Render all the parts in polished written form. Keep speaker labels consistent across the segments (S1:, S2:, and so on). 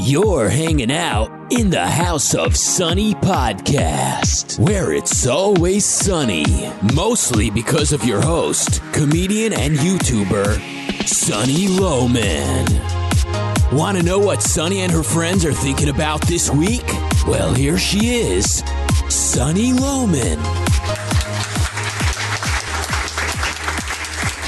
S1: You're hanging out in the House of Sunny podcast, where it's always sunny, mostly because of your host, comedian and YouTuber, Sunny Loman. Want to know what Sunny and her friends are thinking about this week? Well, here she is, Sunny Loman.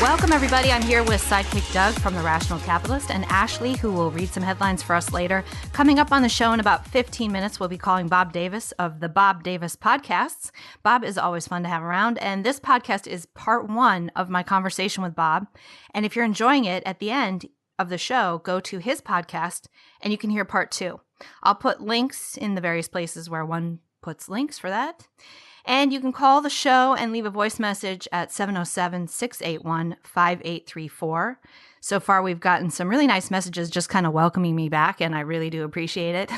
S2: Welcome, everybody. I'm here with sidekick Doug from The Rational Capitalist and Ashley, who will read some headlines for us later. Coming up on the show in about 15 minutes, we'll be calling Bob Davis of the Bob Davis Podcasts. Bob is always fun to have around, and this podcast is part one of my conversation with Bob. And if you're enjoying it, at the end of the show, go to his podcast, and you can hear part two. I'll put links in the various places where one puts links for that. And you can call the show and leave a voice message at 707-681-5834. So far, we've gotten some really nice messages just kind of welcoming me back, and I really do appreciate it.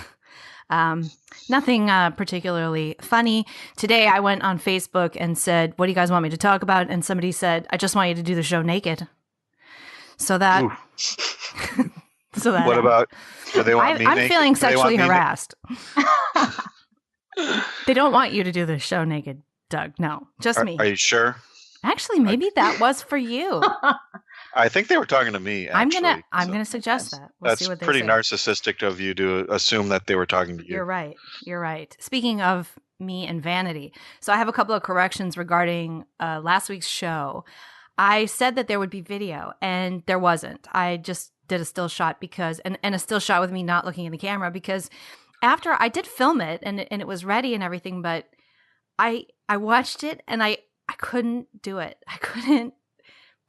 S2: Nothing particularly funny. Today, I went on Facebook and said, what do you guys want me to talk about? And somebody said, I just want you to do the show naked. So that...
S3: What about... Do they want me
S2: I'm
S3: naked?
S2: feeling sexually harassed. They don't want you to do the show naked, Doug. No, just me.
S3: Are you sure?
S2: Actually, maybe that was for you.
S3: I think they were talking to me. Actually,
S2: I'm gonna suggest that. We'll
S3: that's
S2: see what they
S3: pretty
S2: say.
S3: Narcissistic of you to assume that they were talking to you.
S2: You're right. You're right. Speaking of me and vanity, so I have a couple of corrections regarding last week's show. I said that there would be video, and there wasn't. I just did a still shot because, and a still shot with me not looking in the camera because. After I did film it and it was ready and everything, but I watched it and I couldn't do it. I couldn't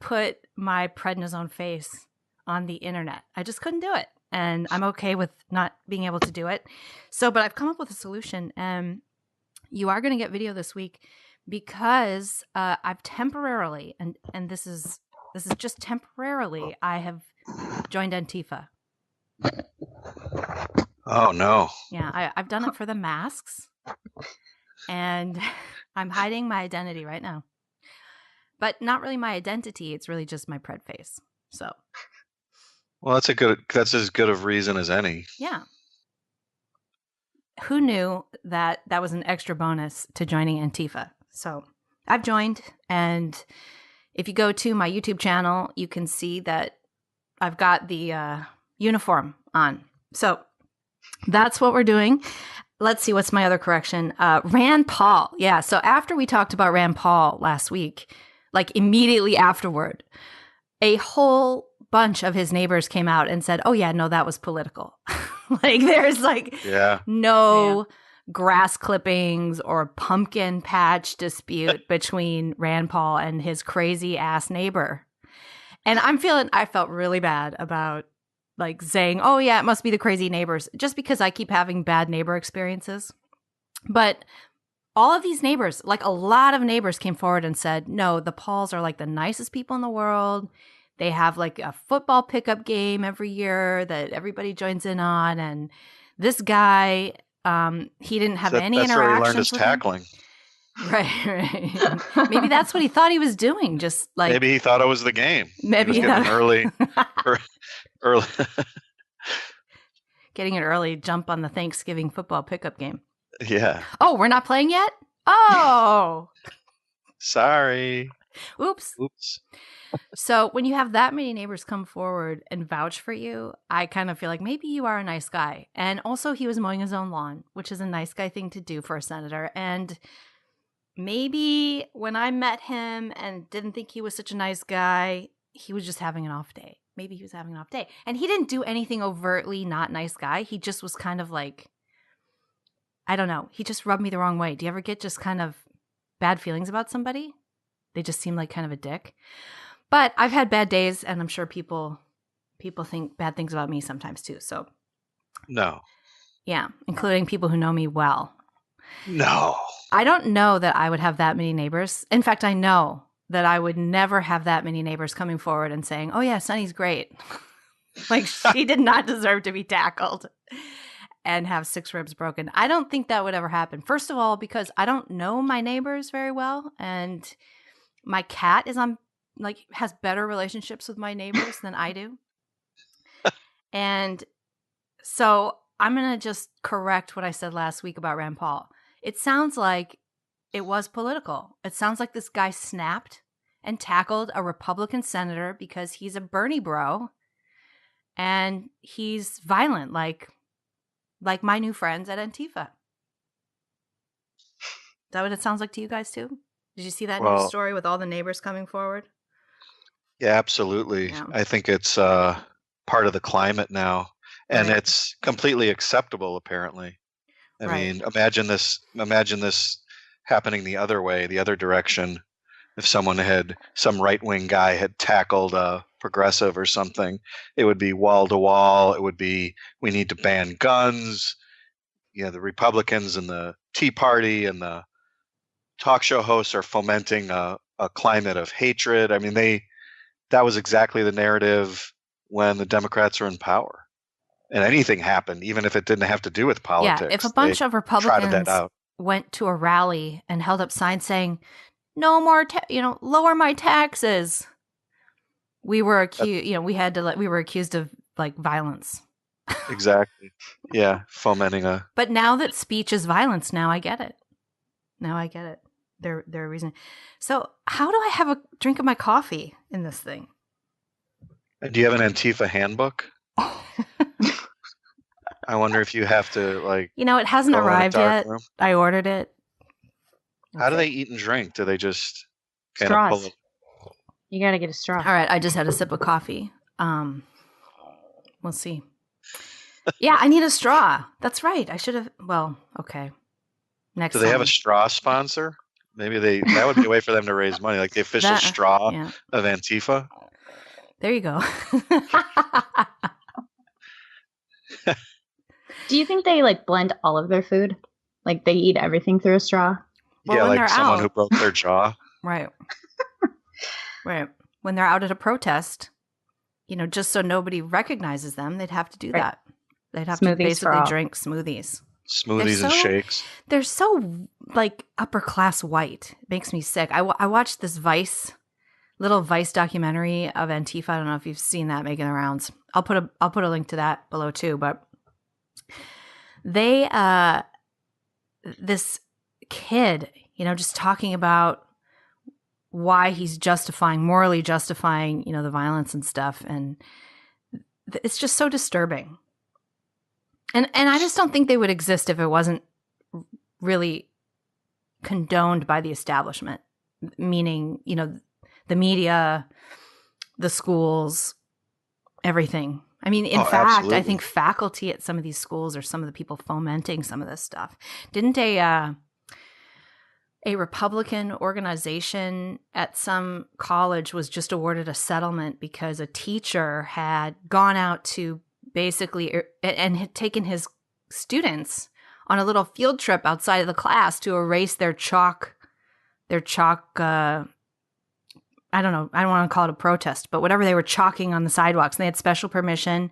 S2: put my prednisone face on the internet. I just couldn't do it. And I'm okay with not being able to do it. So, but I've come up with a solution. You are going to get video this week because I've temporarily, and this is just temporarily, I have joined ANTIFA.
S3: Oh, no.
S2: Yeah, I've done it for the masks, and I'm hiding my identity right now. But not really my identity. It's really just my pred face. So.
S3: Well, that's as good of reason as any.
S2: Yeah. Who knew that was an extra bonus to joining ANTIFA? So I've joined, and if you go to my YouTube channel, you can see that I've got the uniform on. So that's what we're doing. Let's see, what's my other correction? Rand Paul. Yeah, so after we talked about Rand Paul last week, like immediately afterward, a whole bunch of his neighbors came out and said, oh yeah, no, that was political. Like there's no grass clippings or pumpkin patch dispute between Rand Paul and his crazy ass neighbor. And I felt really bad about like saying, oh yeah, it must be the crazy neighbors, just because I keep having bad neighbor experiences. But all of these neighbors, like a lot of neighbors came forward and said, no, the Pauls are like the nicest people in the world. They have like a football pickup game every year that everybody joins in on. And this guy, he didn't have any interactions. That's where he learned his
S3: tackling.
S2: Right. Maybe that's what he thought he was doing. Just like
S3: maybe he thought it was the game.
S2: Maybe
S3: he was getting early.
S2: Getting an early jump on the Thanksgiving football pickup game.
S3: Yeah.
S2: Oh, we're not playing yet? Oh.
S3: Sorry.
S2: Oops. So when you have that many neighbors come forward and vouch for you, I kind of feel like maybe you are a nice guy. And also he was mowing his own lawn, which is a nice guy thing to do for a senator. And maybe when I met him and didn't think he was such a nice guy, he was just having an off day. Maybe he was having an off day. And he didn't do anything overtly not nice guy. He just was kind of like, I don't know. He just rubbed me the wrong way. Do you ever get just kind of bad feelings about somebody? They just seem like kind of a dick. But I've had bad days, and I'm sure people think bad things about me sometimes too. So
S3: no.
S2: Yeah, including people who know me well.
S3: No.
S2: I don't know that I would have that many neighbors. In fact, I know that I would never have that many neighbors coming forward and saying, oh yeah, Sunny's great. Like she did not deserve to be tackled and have 6 ribs broken. I don't think that would ever happen. First of all, because I don't know my neighbors very well. And my cat has better relationships with my neighbors than I do. And so I'm going to just correct what I said last week about Rand Paul. It sounds like it was political. It sounds like this guy snapped and tackled a Republican senator because he's a Bernie bro and he's violent, like my new friends at Antifa. Is that what it sounds like to you guys too? Did you see that news story with all the neighbors coming forward?
S3: Yeah, absolutely. Yeah. I think it's part of the climate now, and it's completely acceptable, apparently. I mean, imagine this happening the other way, the other direction. If some right-wing guy had tackled a progressive or something, it would be wall to wall. It would be, we need to ban guns. You know, the Republicans and the Tea Party and the talk show hosts are fomenting a climate of hatred. I mean, that was exactly the narrative when the Democrats were in power. And anything happened, even if it didn't have to do with politics.
S2: Yeah, if a bunch of Republicans went to a rally and held up signs saying, no more, lower my taxes, we were accused, we were accused of like violence.
S3: Exactly. Yeah, fomenting a.
S2: But now that speech is violence, now I get it. They're reasoning. So how do I have a drink of my coffee in this thing?
S3: Do you have an Antifa handbook? I wonder if you have to
S2: it hasn't arrived yet. Room. I ordered it.
S3: How do they eat and drink? Do they just
S4: straws? You gotta get a straw.
S2: All right, I just had a sip of coffee. We'll see. Yeah, I need a straw. That's right. I should have. Well, okay. Next.
S3: Do they have a straw sponsor? Maybe that would be a way for them to raise money, like the official straw of Antifa.
S2: There you go.
S4: Do you think they blend all of their food? Like they eat everything through a straw?
S2: Well,
S3: yeah, like someone who broke their jaw.
S2: Right. Right. When they're out at a protest, just so nobody recognizes them, they'd have to do that. They'd have to basically drink smoothies.
S3: Smoothies and shakes.
S2: They're so upper class white. It makes me sick. I watched this little Vice documentary of Antifa. I don't know if you've seen that making the rounds. I'll put a link to that below too. But they this kid, just talking about why he's morally justifying, the violence and stuff, and it's just so disturbing. And I just don't think they would exist if it wasn't really condoned by the establishment, meaning, the media, the schools, everything. I mean, in fact, absolutely. I think faculty at some of these schools are some of the people fomenting some of this stuff. Didn't a Republican organization at some college was just awarded a settlement because a teacher had gone out to basically and had taken his students on a little field trip outside of the class to erase their chalk I don't know. I don't want to call it a protest, but whatever they were chalking on the sidewalks. And they had special permission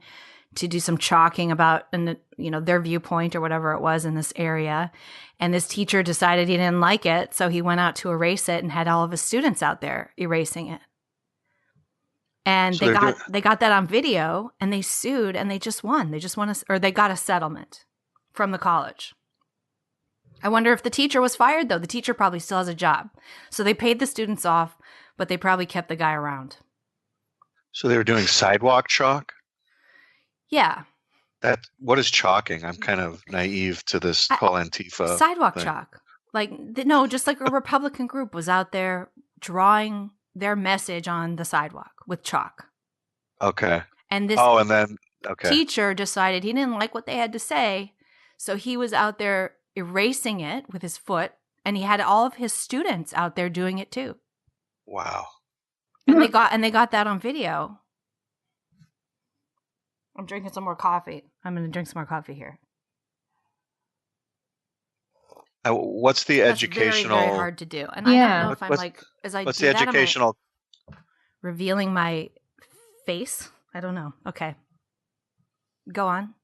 S2: to do some chalking about, their viewpoint or whatever it was in this area. And this teacher decided he didn't like it, so he went out to erase it and had all of his students out there erasing it. And so they got that on video, and they sued, and they just won. They got a settlement from the college. I wonder if the teacher was fired, though. The teacher probably still has a job. So they paid the students off, but they probably kept the guy around.
S3: So they were doing sidewalk chalk?
S2: Yeah.
S3: What is chalking? I'm kind of naive to this whole Antifa
S2: sidewalk
S3: thing.
S2: Chalk. Just like a Republican group was out there drawing their message on the sidewalk with chalk.
S3: Okay.
S2: And this teacher decided he didn't like what they had to say, so he was out there erasing it with his foot, and he had all of his students out there doing it too.
S3: Wow.
S2: And they got that on video. I'm drinking some more coffee. I'm going to drink some more coffee here.
S3: What's the educational?
S2: Very, very hard to do. And I don't know if I'm
S3: what's the educational?
S2: Revealing my face? I don't know. Okay. Go on.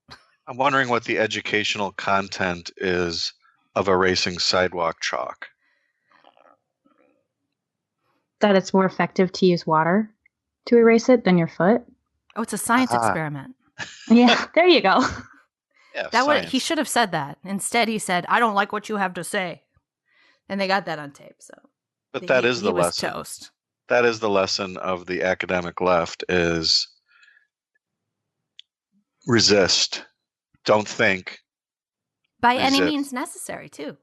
S3: I'm wondering what the educational content is of erasing sidewalk chalk.
S4: That it's more effective to use water to erase it than your foot.
S2: Oh, it's a science experiment.
S4: Yeah, there you go.
S2: He should have said that. Instead, he said, "I don't like what you have to say," and they got that on tape. So,
S3: but that is the lesson.
S2: Toast.
S3: That is the lesson of the academic left: is resist, don't think,
S2: by any means necessary. Too.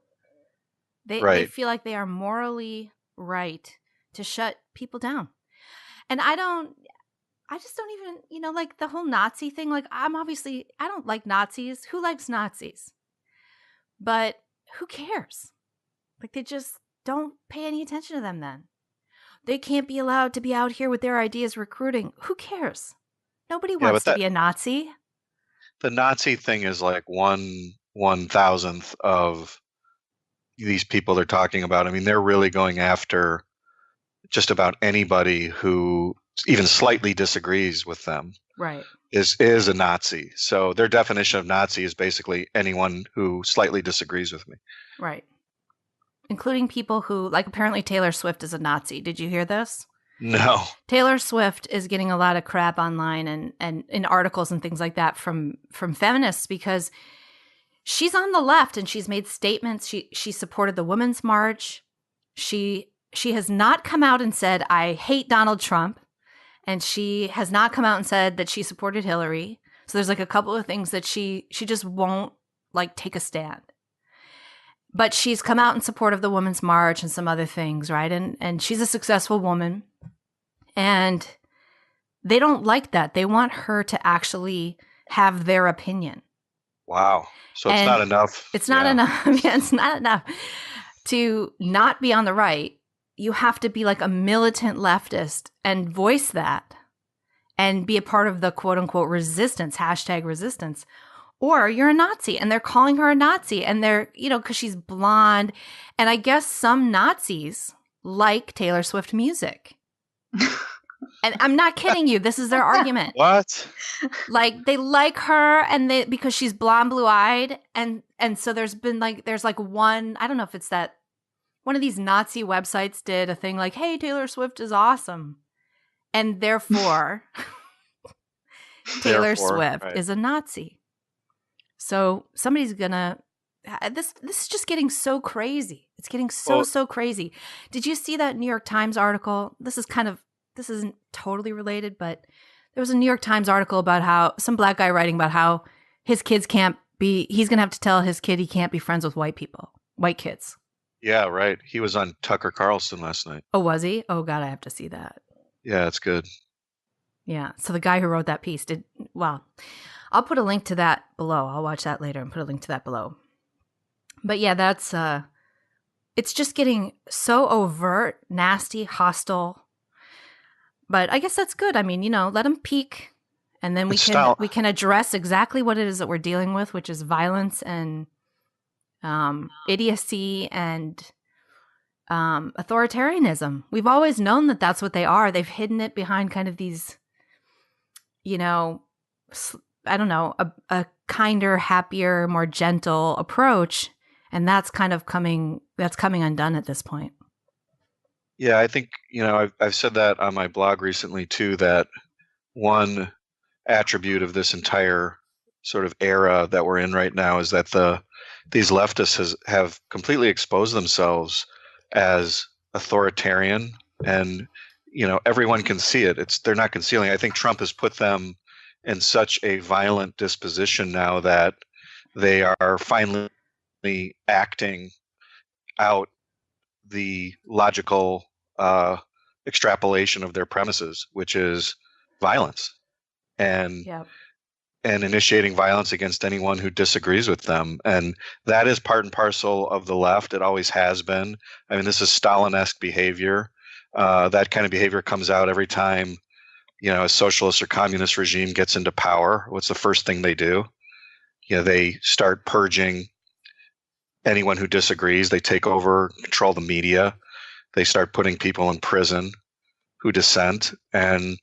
S2: They feel like they are morally right to shut people down, and I just don't even, like the whole Nazi thing. Like, I don't like Nazis. Who likes Nazis? But who cares? Like, they just don't pay any attention to them then. They can't be allowed to be out here with their ideas recruiting. Who cares? Nobody wants to be a Nazi.
S3: The Nazi thing is like 1/1000th of these people they're talking about. I mean, they're really going after just about anybody who even slightly disagrees with them.
S2: Right.
S3: Is a Nazi. So their definition of Nazi is basically anyone who slightly disagrees with me.
S2: Right. Including people who, like, apparently Taylor Swift is a Nazi. Did you hear this?
S3: No.
S2: Taylor Swift is getting a lot of crap online and in articles and things like that from feminists because she's on the left and she's made statements. She supported the Women's March. She has not come out and said, "I hate Donald Trump." And she has not come out and said that she supported Hillary. So there's like a couple of things that she just won't like take a stand. But she's come out in support of the Women's March and some other things, right? And she's a successful woman. And they don't like that. They want her to actually have their opinion.
S3: Wow. So it's not enough.
S2: It's not enough. Yeah, it's not enough to not be on the right. You have to be like a militant leftist and voice that and be a part of the quote unquote resistance, #resistance, or you're a Nazi. And they're calling her a Nazi and they're, because she's blonde. And I guess some Nazis like Taylor Swift music. And I'm not kidding you. This is their argument.
S3: What?
S2: Like they like her and because she's blonde, blue eyed. And so there's one, I don't know if it's that, one of these Nazi websites did a thing like, "Hey, Taylor Swift is awesome." And therefore, Taylor Swift is a Nazi. So somebody's gonna, this is just getting so crazy. It's getting so crazy. Did you see that New York Times article? This isn't totally related, but there was a New York Times article about how some black guy writing about how his kids he's gonna have to tell his kid he can't be friends with white kids.
S3: Yeah, right. He was on Tucker Carlson last night.
S2: Oh, was he? Oh, God, I have to see that.
S3: Yeah, it's good.
S2: Yeah. So the guy who wrote that piece I'll put a link to that below. I'll watch that later and put a link to that below. But yeah, that's, it's just getting so overt, nasty, hostile. But I guess that's good. I mean, let them peak and then we can address exactly what it is that we're dealing with, which is violence and idiocy and authoritarianism. We've always known that that's what they are. They've hidden it behind kind of these, I don't know, a kinder, happier, more gentle approach. And that's kind of coming undone at this point.
S3: Yeah, I think, I've said that on my blog recently too, that one attribute of this entire sort of era that we're in right now is that these leftists have completely exposed themselves as authoritarian, and everyone can see it. They're not concealing. I think Trump has put them in such a violent disposition now that they are finally acting out the logical extrapolation of their premises, which is violence and initiating violence against anyone who disagrees with them. And that is part and parcel of the left. It always has been. I mean, this is Stalin-esque behavior. That kind of behavior comes out every time, a socialist or communist regime gets into power. What's the first thing they do? They start purging anyone who disagrees. They take over, control the media. They start putting people in prison who dissent. And,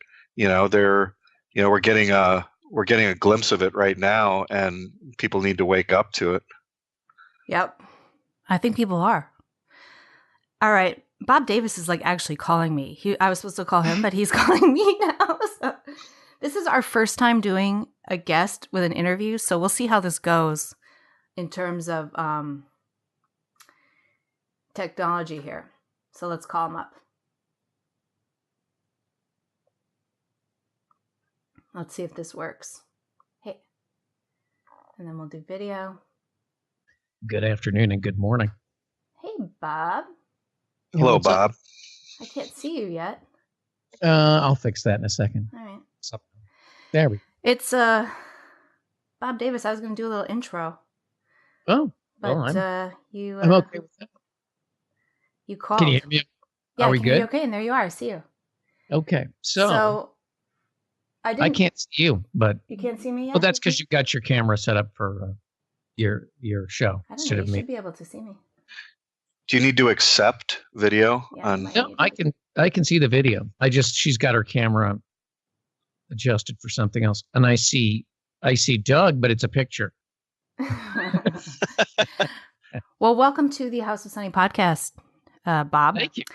S3: we're getting a glimpse of it right now, and people need to wake up to it.
S2: Yep. I think people are. All right. Bob Davis is actually calling me. I was supposed to call him, but he's calling me now. So This is our first time doing a guest with an interview, so we'll see how this goes in terms of technology here. So let's call him up. Let's see if this works. Hey. And then we'll do video.
S5: Good afternoon and good morning.
S2: Hey, Bob.
S3: Hello, Bob.
S2: I can't see you yet.
S5: I'll fix that in a second.
S2: All right.
S5: There we go.
S2: It's Bob Davis. I was going to do a little intro.
S5: Oh,
S2: but
S5: well,
S2: you
S5: I'm okay with that.
S2: You called.
S5: Can you hear me?
S2: Yeah,
S5: are we good?
S2: Okay, and there you are. I see you.
S5: Okay, so I can't see you, but
S2: you can't see me yet.
S5: Well, that's because you got your camera set up for your show
S2: instead of me. You should be able to see me.
S3: Do you need to accept video?
S5: No, I can see the video. She's got her camera adjusted for something else, and I see Doug, but it's a picture.
S2: Well, welcome to the House of Sunny podcast, Bob.
S5: Thank you.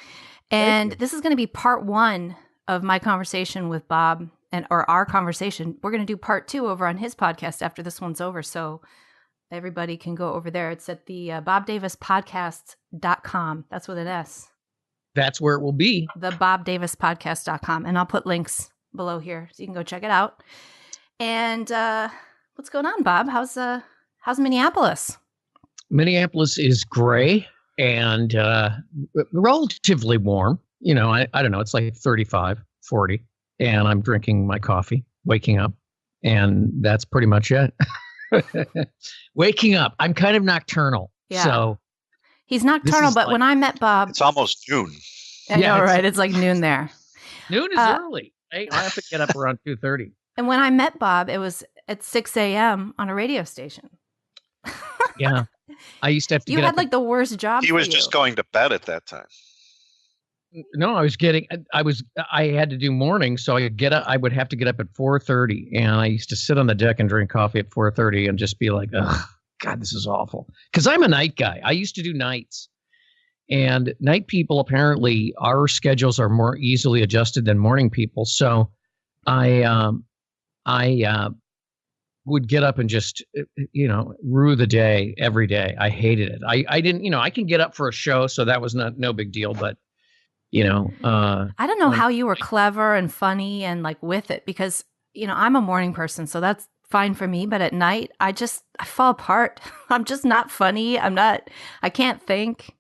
S2: And this is going to be part 1 of my conversation with Bob, or our conversation. We're going to do part 2 over on his podcast after this one's over. So everybody can go over there. It's at the bobdavispodcast.com. That's with an S.
S5: That's where it will be.
S2: The bobdavispodcast.com. And I'll put links below here so you can go check it out. And what's going on, Bob? How's Minneapolis?
S5: Minneapolis is gray and relatively warm. You know, I don't know. It's like 35, 40. And I'm drinking my coffee, waking up. And that's pretty much it. Waking up. I'm kind of nocturnal.
S2: Yeah.
S5: So
S2: he's nocturnal, but when I met Bob,
S3: it's almost noon.
S2: I know, right? It's like noon there.
S5: Noon is early. I have to get up around 2:30.
S2: And when I met Bob, it was at 6 a.m. on a radio station.
S5: Yeah. I used to have to
S2: You
S5: get
S2: had
S5: up
S2: like the worst job.
S3: He was just going to bed at that time.
S5: No, I had to do morning, so I would have to get up at 4:30, and I used to sit on the deck and drink coffee at 4:30 and just be like, "Ugh, God, this is awful." Because I'm a night guy. I used to do nights, and night people, apparently our schedules are more easily adjusted than morning people. So I would get up and just, rue the day every day. I hated it. I didn't, I can get up for a show, so that was no big deal, but I
S2: don't know how you were clever and funny and like with it, because I'm a morning person, so that's fine for me. But at night, I fall apart. I'm just not funny. I can't think.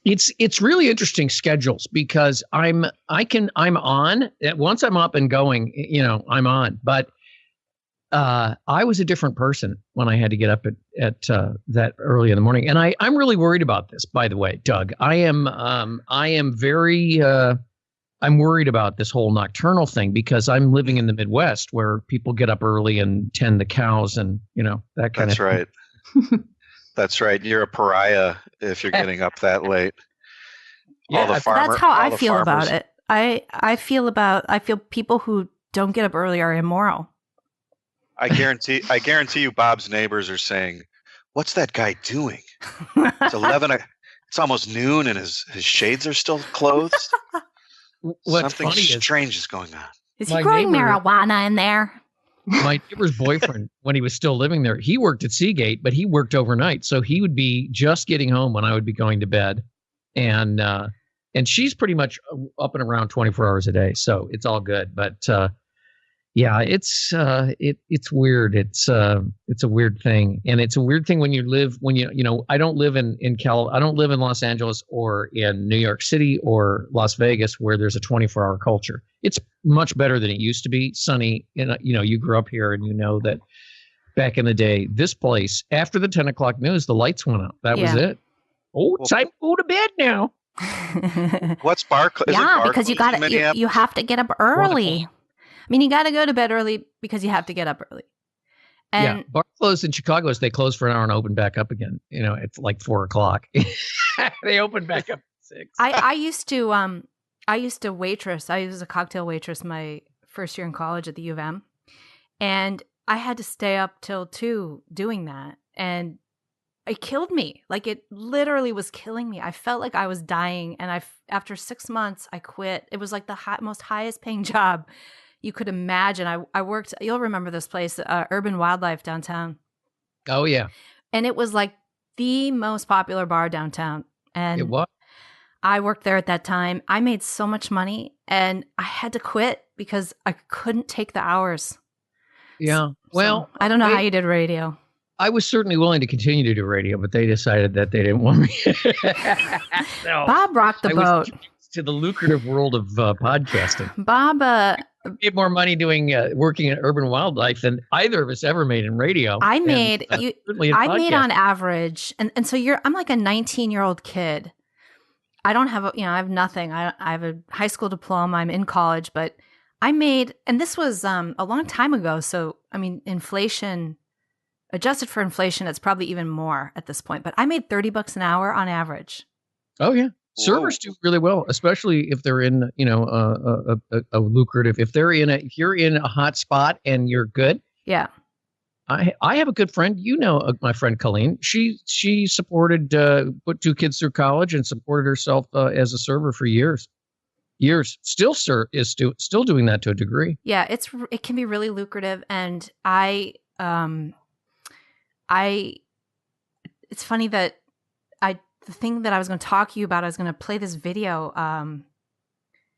S5: It's really interesting schedules because I'm on once I'm up and going, I'm on. But I was a different person when I had to get up at that early in the morning, and I'm really worried about this. By the way, Doug, I am very I'm worried about this whole nocturnal thing because I'm living in the Midwest where people get up early and tend the cows and that kind of thing.
S3: That's right. That's right. You're a pariah if you're getting up that late.
S5: Yeah,
S2: that's how I feel about it. I feel people who don't get up early are immoral.
S3: I guarantee you Bob's neighbors are saying, "What's that guy doing? It's 11. It's almost noon and his shades are still closed." Something strange is going on.
S2: Is he growing marijuana in there?
S5: My neighbor's boyfriend, when he was still living there, he worked at Seagate, but he worked overnight. So he would be just getting home when I would be going to bed. And she's pretty much up and around 24 hours a day. So it's all good. But yeah, it's weird. It's a weird thing. And it's a weird thing when you live, I don't live in I don't live in Los Angeles or in New York City or Las Vegas where there's a 24-hour culture. It's much better than it used to be. Sonny, you grew up here and you know that back in the day, this place, after the 10 o'clock news, the lights went out. That was it. Oh, it's time to go to bed now.
S3: What's Barclays?
S2: Yeah, because you have to get up early.
S5: Wonderful.
S2: I mean, you got to go to bed early because you have to get up early. And
S5: yeah, bar closed in Chicago. They close for an hour and open back up again. It's like 4 o'clock. They open back up at 6.
S2: I used to waitress. I was a cocktail waitress my first year in college at the U of M, and I had to stay up till 2 doing that, and it killed me. Like it literally was killing me. I felt like I was dying, and after 6 months, I quit. It was like the most highest paying job you could imagine. I worked, you'll remember this place, Urban Wildlife downtown.
S5: Oh, yeah.
S2: And it was like the most popular bar downtown. And
S5: it was.
S2: I worked there at that time. I made so much money and I had to quit because I couldn't take the hours.
S5: Yeah. Well,
S2: I don't know how you did radio.
S5: I was certainly willing to continue to do radio, but they decided that they didn't want me.
S2: No, Bob rocked the boat.
S5: To the lucrative world of podcasting.
S2: Bob
S5: made more money doing working in Urban Wildlife than either of us ever made in radio.
S2: I made on average, and so I'm like a 19-year-old kid. I don't have I have nothing. I have a high school diploma. I'm in college, but I made, and this was a long time ago. So I mean, inflation, adjusted for inflation, it's probably even more at this point. But I made $30 an hour on average.
S5: Oh yeah. Servers do really well, especially if they're in, a lucrative. If you're in a hot spot and you're good.
S2: Yeah.
S5: I have a good friend, my friend Colleen. She supported, put 2 kids through college and supported herself as a server for years. Still is still doing that to a degree.
S2: Yeah, it can be really lucrative, and it's funny that the thing that I was going to talk to you about, I was going to play this video.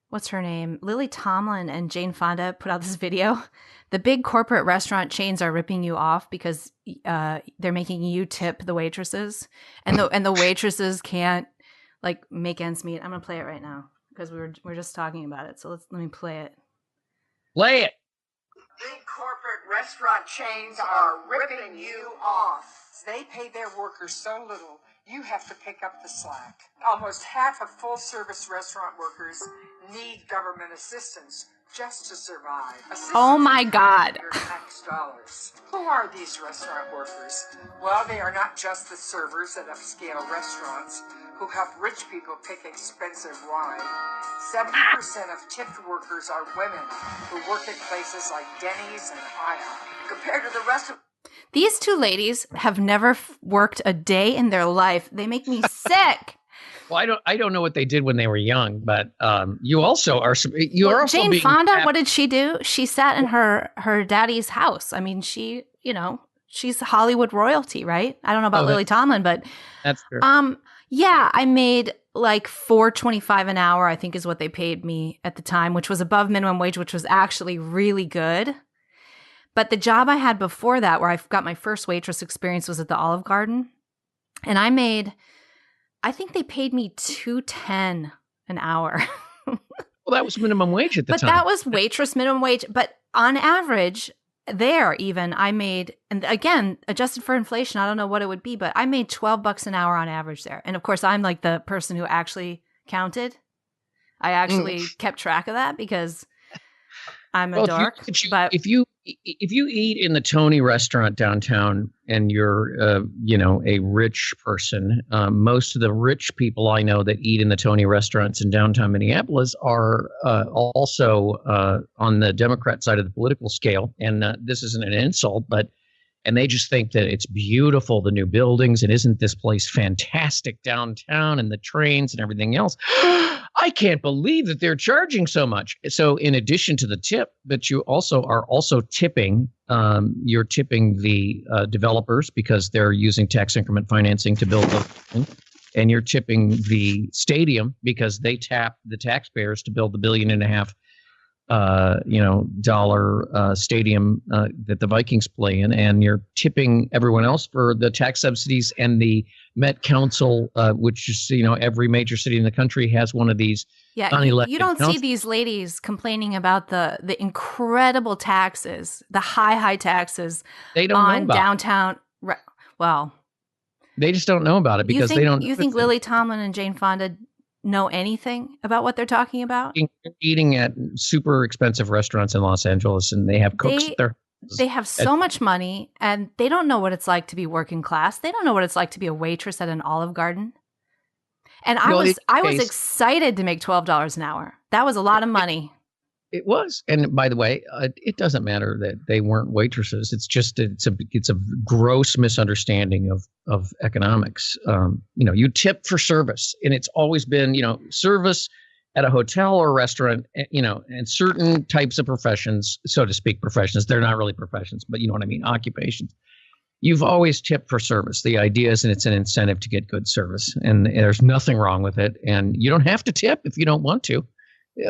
S2: What's her name? Lily Tomlin and Jane Fonda put out this video. The big corporate restaurant chains are ripping you off because they're making you tip the waitresses, and the waitresses can't like make ends meet. I'm going to play it right now because we're just talking about it. So let me play it.
S5: Play it.
S6: Big corporate restaurant chains are ripping you off. They pay their workers so little. You have to pick up the slack. Almost half of full-service restaurant workers need government assistance just to survive.
S2: Oh my God.
S6: Your tax dollars. Who are these restaurant workers? Well, they are not just the servers at upscale restaurants who help rich people pick expensive wine. 70% of tipped workers are women who work at places like Denny's and IHOP. Compared to the rest of
S2: these 2 ladies have never worked a day in their life. They make me sick.
S5: Well, I don't know what they did when they were young, but you also are.
S2: Jane Fonda, what did she do? She sat in her daddy's house. I mean, she's Hollywood royalty, right? I don't know about Lily Tomlin, but
S5: that's true.
S2: Yeah, I made like $4.25 an hour, I think is what they paid me at the time, which was above minimum wage, which was actually really good. But the job I had before that, where I got my first waitress experience, was at the Olive Garden. And I think they paid me $2.10 an hour.
S5: Well, that was minimum wage at the time.
S2: But that was waitress minimum wage. But on average, there even, I made, and again, adjusted for inflation, I don't know what it would be, but I made $12 an hour on average there. And of course, I'm like the person who actually counted. I actually kept track of that because I'm a dork.
S5: If you eat in the Tony restaurant downtown and you're, a rich person, most of the rich people I know that eat in the Tony restaurants in downtown Minneapolis are also on the Democrat side of the political scale. And this isn't an insult, and they just think that it's beautiful, the new buildings, and isn't this place fantastic downtown and the trains and everything else. I can't believe that they're charging so much. So in addition to the tip, but you are also tipping, you're tipping the developers because they're using tax increment financing to build the, and you're tipping the stadium because they tap the taxpayers to build the $1.5 billion dollar stadium that the Vikings play in, and you're tipping everyone else for the tax subsidies and the Met Council, which is every major city in the country has one of these.
S2: Yeah, you don't see these ladies complaining about the incredible taxes, the high taxes
S5: they don't
S2: on
S5: know about
S2: downtown. Well,
S5: they just don't know about it because they don't.
S2: You think Lily Tomlin and Jane Fonda know anything about what they're talking about?
S5: Eating at super expensive restaurants in Los Angeles, and they have cooks there.
S2: They have so much money, and they don't know what it's like to be working class. They don't know what it's like to be a waitress at an Olive Garden. And I was excited to make $12 an hour. That was a lot of money.
S5: It was. And by the way, it doesn't matter that they weren't waitresses. It's just it's a gross misunderstanding of economics. You tip for service, and it's always been service at a hotel or restaurant, and certain types of professions, so to speak, professions, they're not really professions, but you know what I mean, occupations. You've always tipped for service. The idea is, and it's an incentive to get good service, and there's nothing wrong with it. And you don't have to tip if you don't want to.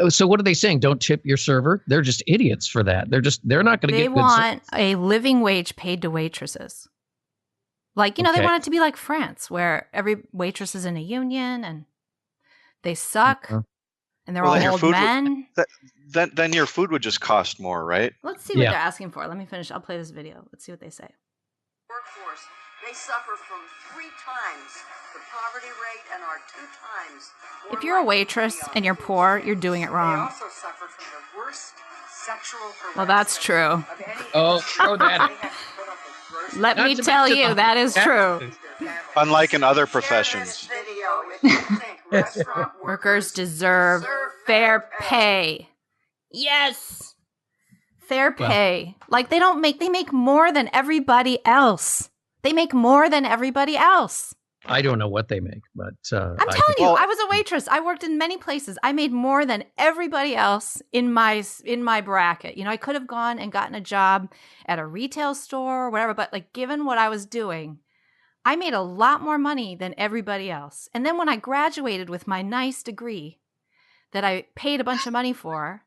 S5: So what are they saying? Don't tip your server? They're just idiots for that. They're not going to get good service.
S2: They want a living wage paid to waitresses. Like, they want it to be like France, where every waitress is in a union and they suck and they're all old men.
S3: Then your food would just cost more, right?
S2: Let's see what they're asking for. Let me finish. I'll play this video. Let's see what they say.
S7: Workforce, they suffer from 3 times the poverty rate and are 2 times.
S2: If you're a waitress and you're poor, you're doing it wrong.
S6: They also suffer from the worst sexual harassment.
S2: Well, that's true.
S5: Throw that.
S2: Let me tell you, that is true.
S3: Unlike in other professions.
S2: Workers deserve fair pay. Yes. Fair pay. Like they make more than everybody else. They make more than everybody else.
S5: I don't know what they make, but
S2: I'm telling you, I was a waitress. I worked in many places. I made more than everybody else in my bracket. I could have gone and gotten a job at a retail store or whatever, but like given what I was doing, I made a lot more money than everybody else. And then when I graduated with my nice degree that I paid a bunch of money for,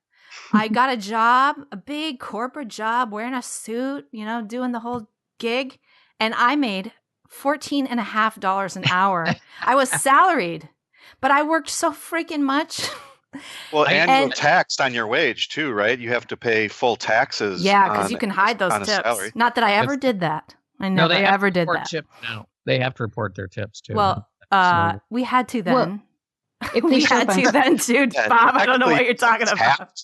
S2: I got a job, a big corporate job, wearing a suit, doing the whole gig, and I made $14.50 an hour. I was salaried, but I worked so freaking much.
S3: Well, and you're taxed on your wage too, right? You have to pay full taxes.
S2: Yeah, because you can hide those tips.
S3: Salary.
S2: Not that I ever did that. I never ever did that.
S5: They have to report their tips too.
S2: Well, we had to then. We had to then too, Bob. I don't know what you're talking about.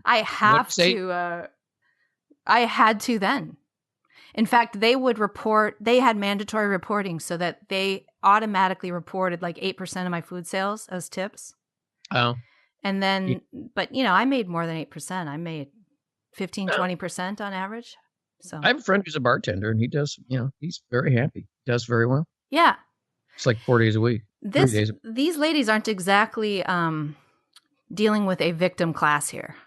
S2: I had to then. In fact, they would report, they had mandatory reporting so that they automatically reported like 8% of my food sales as tips.
S5: Oh.
S2: And then, but I made more than 8%. I made 15, 20% on average. So
S5: I have a friend who's a bartender and he does, he's very happy. Does very well.
S2: Yeah.
S5: It's like 4 days a week.
S2: These ladies aren't exactly dealing with a victim class here.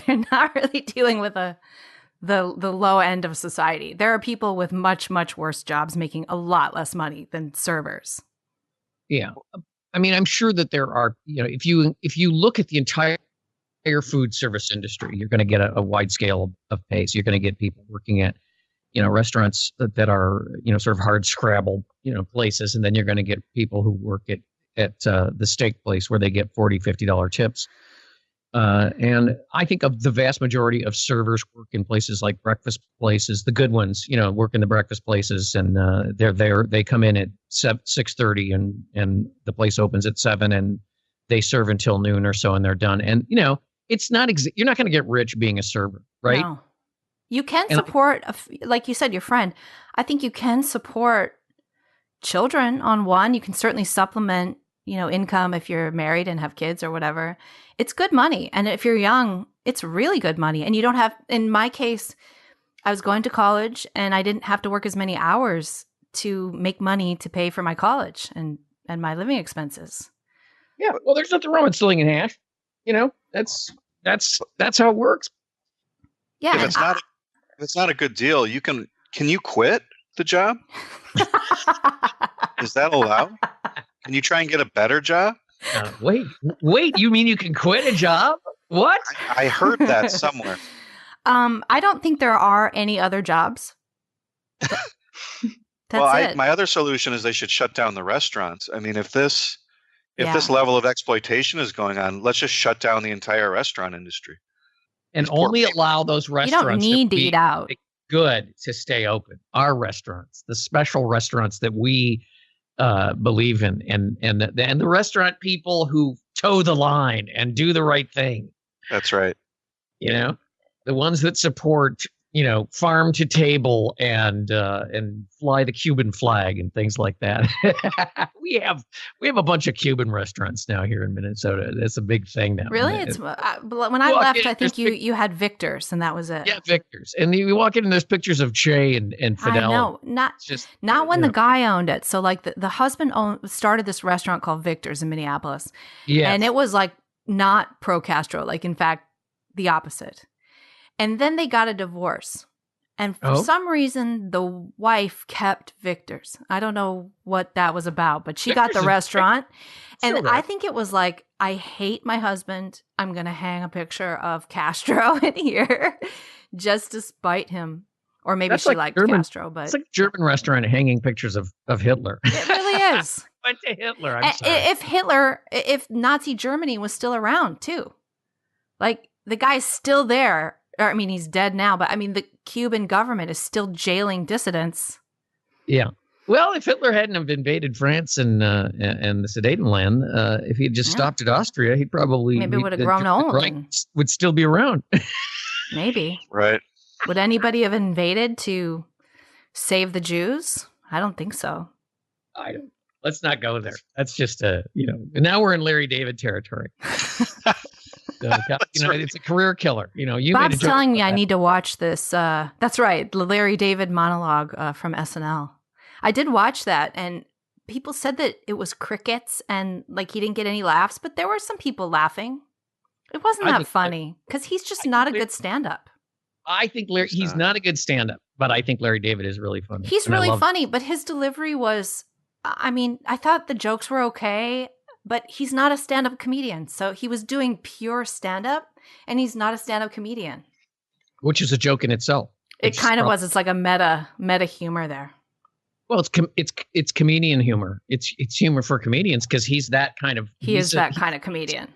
S2: They're not really dealing with the low end of society. There are people with much, much worse jobs making a lot less money than servers.
S5: Yeah. I mean, I'm sure that there are, if you look at the entire food service industry, you're going to get a wide scale of pay. So you're going to get people working at, restaurants that are, sort of hard scrabble, places. And then you're going to get people who work at the steak place where they get $40, $50 tips. And I think of the vast majority of servers work in places like breakfast places, the good ones, work in the breakfast places, and they come in at 6:30 and the place opens at 7 and they serve until noon or so and they're done. And it's not you're not going to get rich being a server, right?
S2: No. You can support, like you said, your friend. I think you can support children on one. You can certainly supplement income if you're married and have kids or whatever. It's good money. And if you're young, it's really good money. And you don't have, in my case, I was going to college and I didn't have to work as many hours to make money to pay for my college and my living expenses.
S5: Yeah. Well, there's nothing wrong with stealing in half. That's how it works.
S2: Yeah.
S3: If it's not a good deal, can you quit the job? Is that allowed? Can you try and get a better job?
S5: Wait, you mean you can quit a job? What?
S3: I heard that somewhere.
S2: I don't think there are any other jobs.
S3: My other solution is they should shut down the restaurants. I mean, if this level of exploitation is going on, let's just shut down the entire restaurant industry.
S5: And only allow those restaurants
S2: you don't need to eat out.
S5: Good to stay open. Our restaurants, the special restaurants that we believe in, and the restaurant people who toe the line and do the right thing.
S3: That's right.
S5: The ones that support farm to table and fly the Cuban flag and things like that. we have a bunch of Cuban restaurants now here in Minnesota. That's a big thing now.
S2: Really? It's when I left, I think you had Victor's, and that was it.
S5: Yeah, Victor's, and you walk in and there's pictures of Che and Fidel.
S2: I know, not when the guy owned it. So like the husband started this restaurant called Victor's in Minneapolis. Yeah, and it was like not pro Castro, like in fact the opposite. And then they got a divorce. And for some reason, the wife kept Victor's. I don't know what that was about, but she got the restaurant. And I think it was like, I hate my husband. I'm going to hang a picture of Castro in here just to spite him. Or maybe she liked Castro. But
S5: it's like a German restaurant hanging pictures of Hitler.
S2: It really is.
S5: Went to Hitler. I'm sorry.
S2: If Nazi Germany was still around too. Like the guy's still there. Or, I mean, he's dead now, but I mean, the Cuban government is still jailing dissidents.
S5: Yeah. Well, if Hitler hadn't have invaded France and the Sudetenland, if he had just stopped at Austria, he probably
S2: would have grown old.
S5: Would still be around.
S2: Maybe.
S3: Right.
S2: Would anybody have invaded to save the Jews? I don't think so.
S5: Let's not go there. That's just now we're in Larry David territory. It's a career killer.
S2: Bob's telling me I need to watch this. That's right, the Larry David monologue from SNL. I did watch that, and people said that it was crickets and like he didn't get any laughs, but there were some people laughing. It wasn't that funny because he's just not a good stand-up.
S5: I think he's not a good stand-up, but I think Larry David is really funny.
S2: He's really funny, but his delivery was. I mean, I thought the jokes were okay. But he's not a stand-up comedian. So he was doing pure stand-up, and he's not a stand-up comedian.
S5: Which is a joke in itself.
S2: It kind of was. It's like a meta humor there.
S5: Well, it's comedian humor. It's humor for comedians because he's that kind of.
S2: He is that kind of comedian.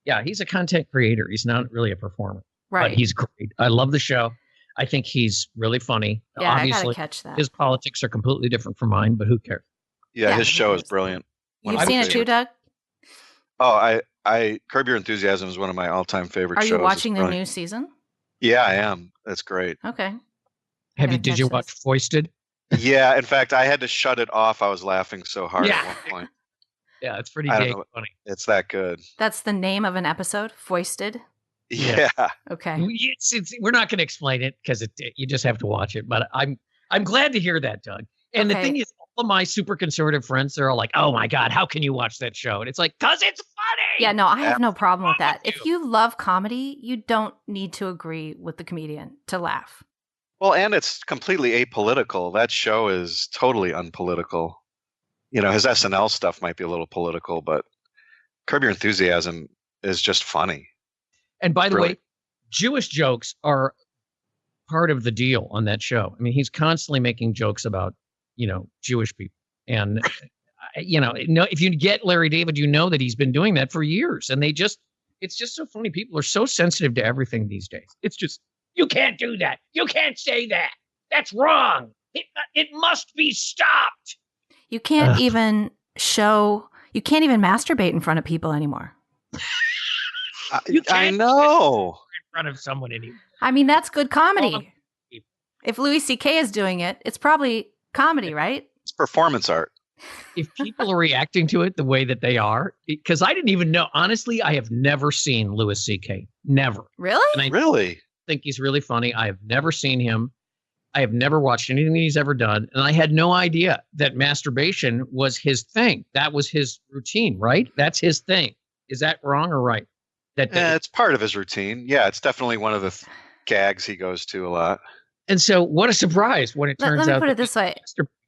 S5: Yeah, he's a content creator. He's not really a performer.
S2: Right.
S5: But he's great. I love the show. I think he's really funny.
S2: Yeah,
S5: obviously,
S2: I gotta catch that.
S5: His politics are completely different from mine, but who cares?
S3: Yeah, his show is brilliant.
S2: You've seen it too, Doug?
S3: Oh, I Curb Your Enthusiasm is one of my all-time favorite shows.
S2: Are you watching the new season?
S3: Yeah, I am. That's great.
S2: Okay.
S5: Did you watch Foisted?
S3: Yeah, in fact, I had to shut it off. I was laughing so hard at one point.
S5: Yeah, it's pretty funny.
S3: It's that good.
S2: That's the name of an episode, Foisted?
S3: Yeah.
S2: Okay.
S5: We're not going to explain it because you just have to watch it. But I'm glad to hear that, Doug. And the thing is, all of my super conservative friends, they're all like, "Oh my God, how can you watch that show?" And it's like, "Cause it's funny."
S2: Yeah, no, I have no problem with that. If you love comedy, you don't need to agree with the comedian to laugh.
S3: Well, and it's completely apolitical. That show is totally unpolitical. His SNL stuff might be a little political, but Curb Your Enthusiasm is just funny.
S5: And by the way, Jewish jokes are part of the deal on that show. I mean, he's constantly making jokes about Jewish people. And, if you get Larry David, that he's been doing that for years. And it's just so funny. People are so sensitive to everything these days. It's just, you can't do that. You can't say that. That's wrong. It must be stopped.
S2: You can't even masturbate in front of people anymore.
S3: I know.
S5: In front of someone anymore.
S2: I mean, that's good comedy. If Louis C.K. is doing it, it's probably comedy, right?
S3: It's performance art.
S5: If people are reacting to it the way that they are, because I didn't even know, honestly, I have never seen Louis C.K. Never.
S2: Really?
S5: And I
S3: really
S5: think he's really funny. I have never seen him. I have never watched anything he's ever done. And I had no idea that masturbation was his thing. That was his routine, right? That's his thing. Is that wrong or right?
S3: It's part of his routine. Yeah, it's definitely one of the gags he goes to a lot.
S5: And so what a surprise when it turns out.
S2: Let me put it this way.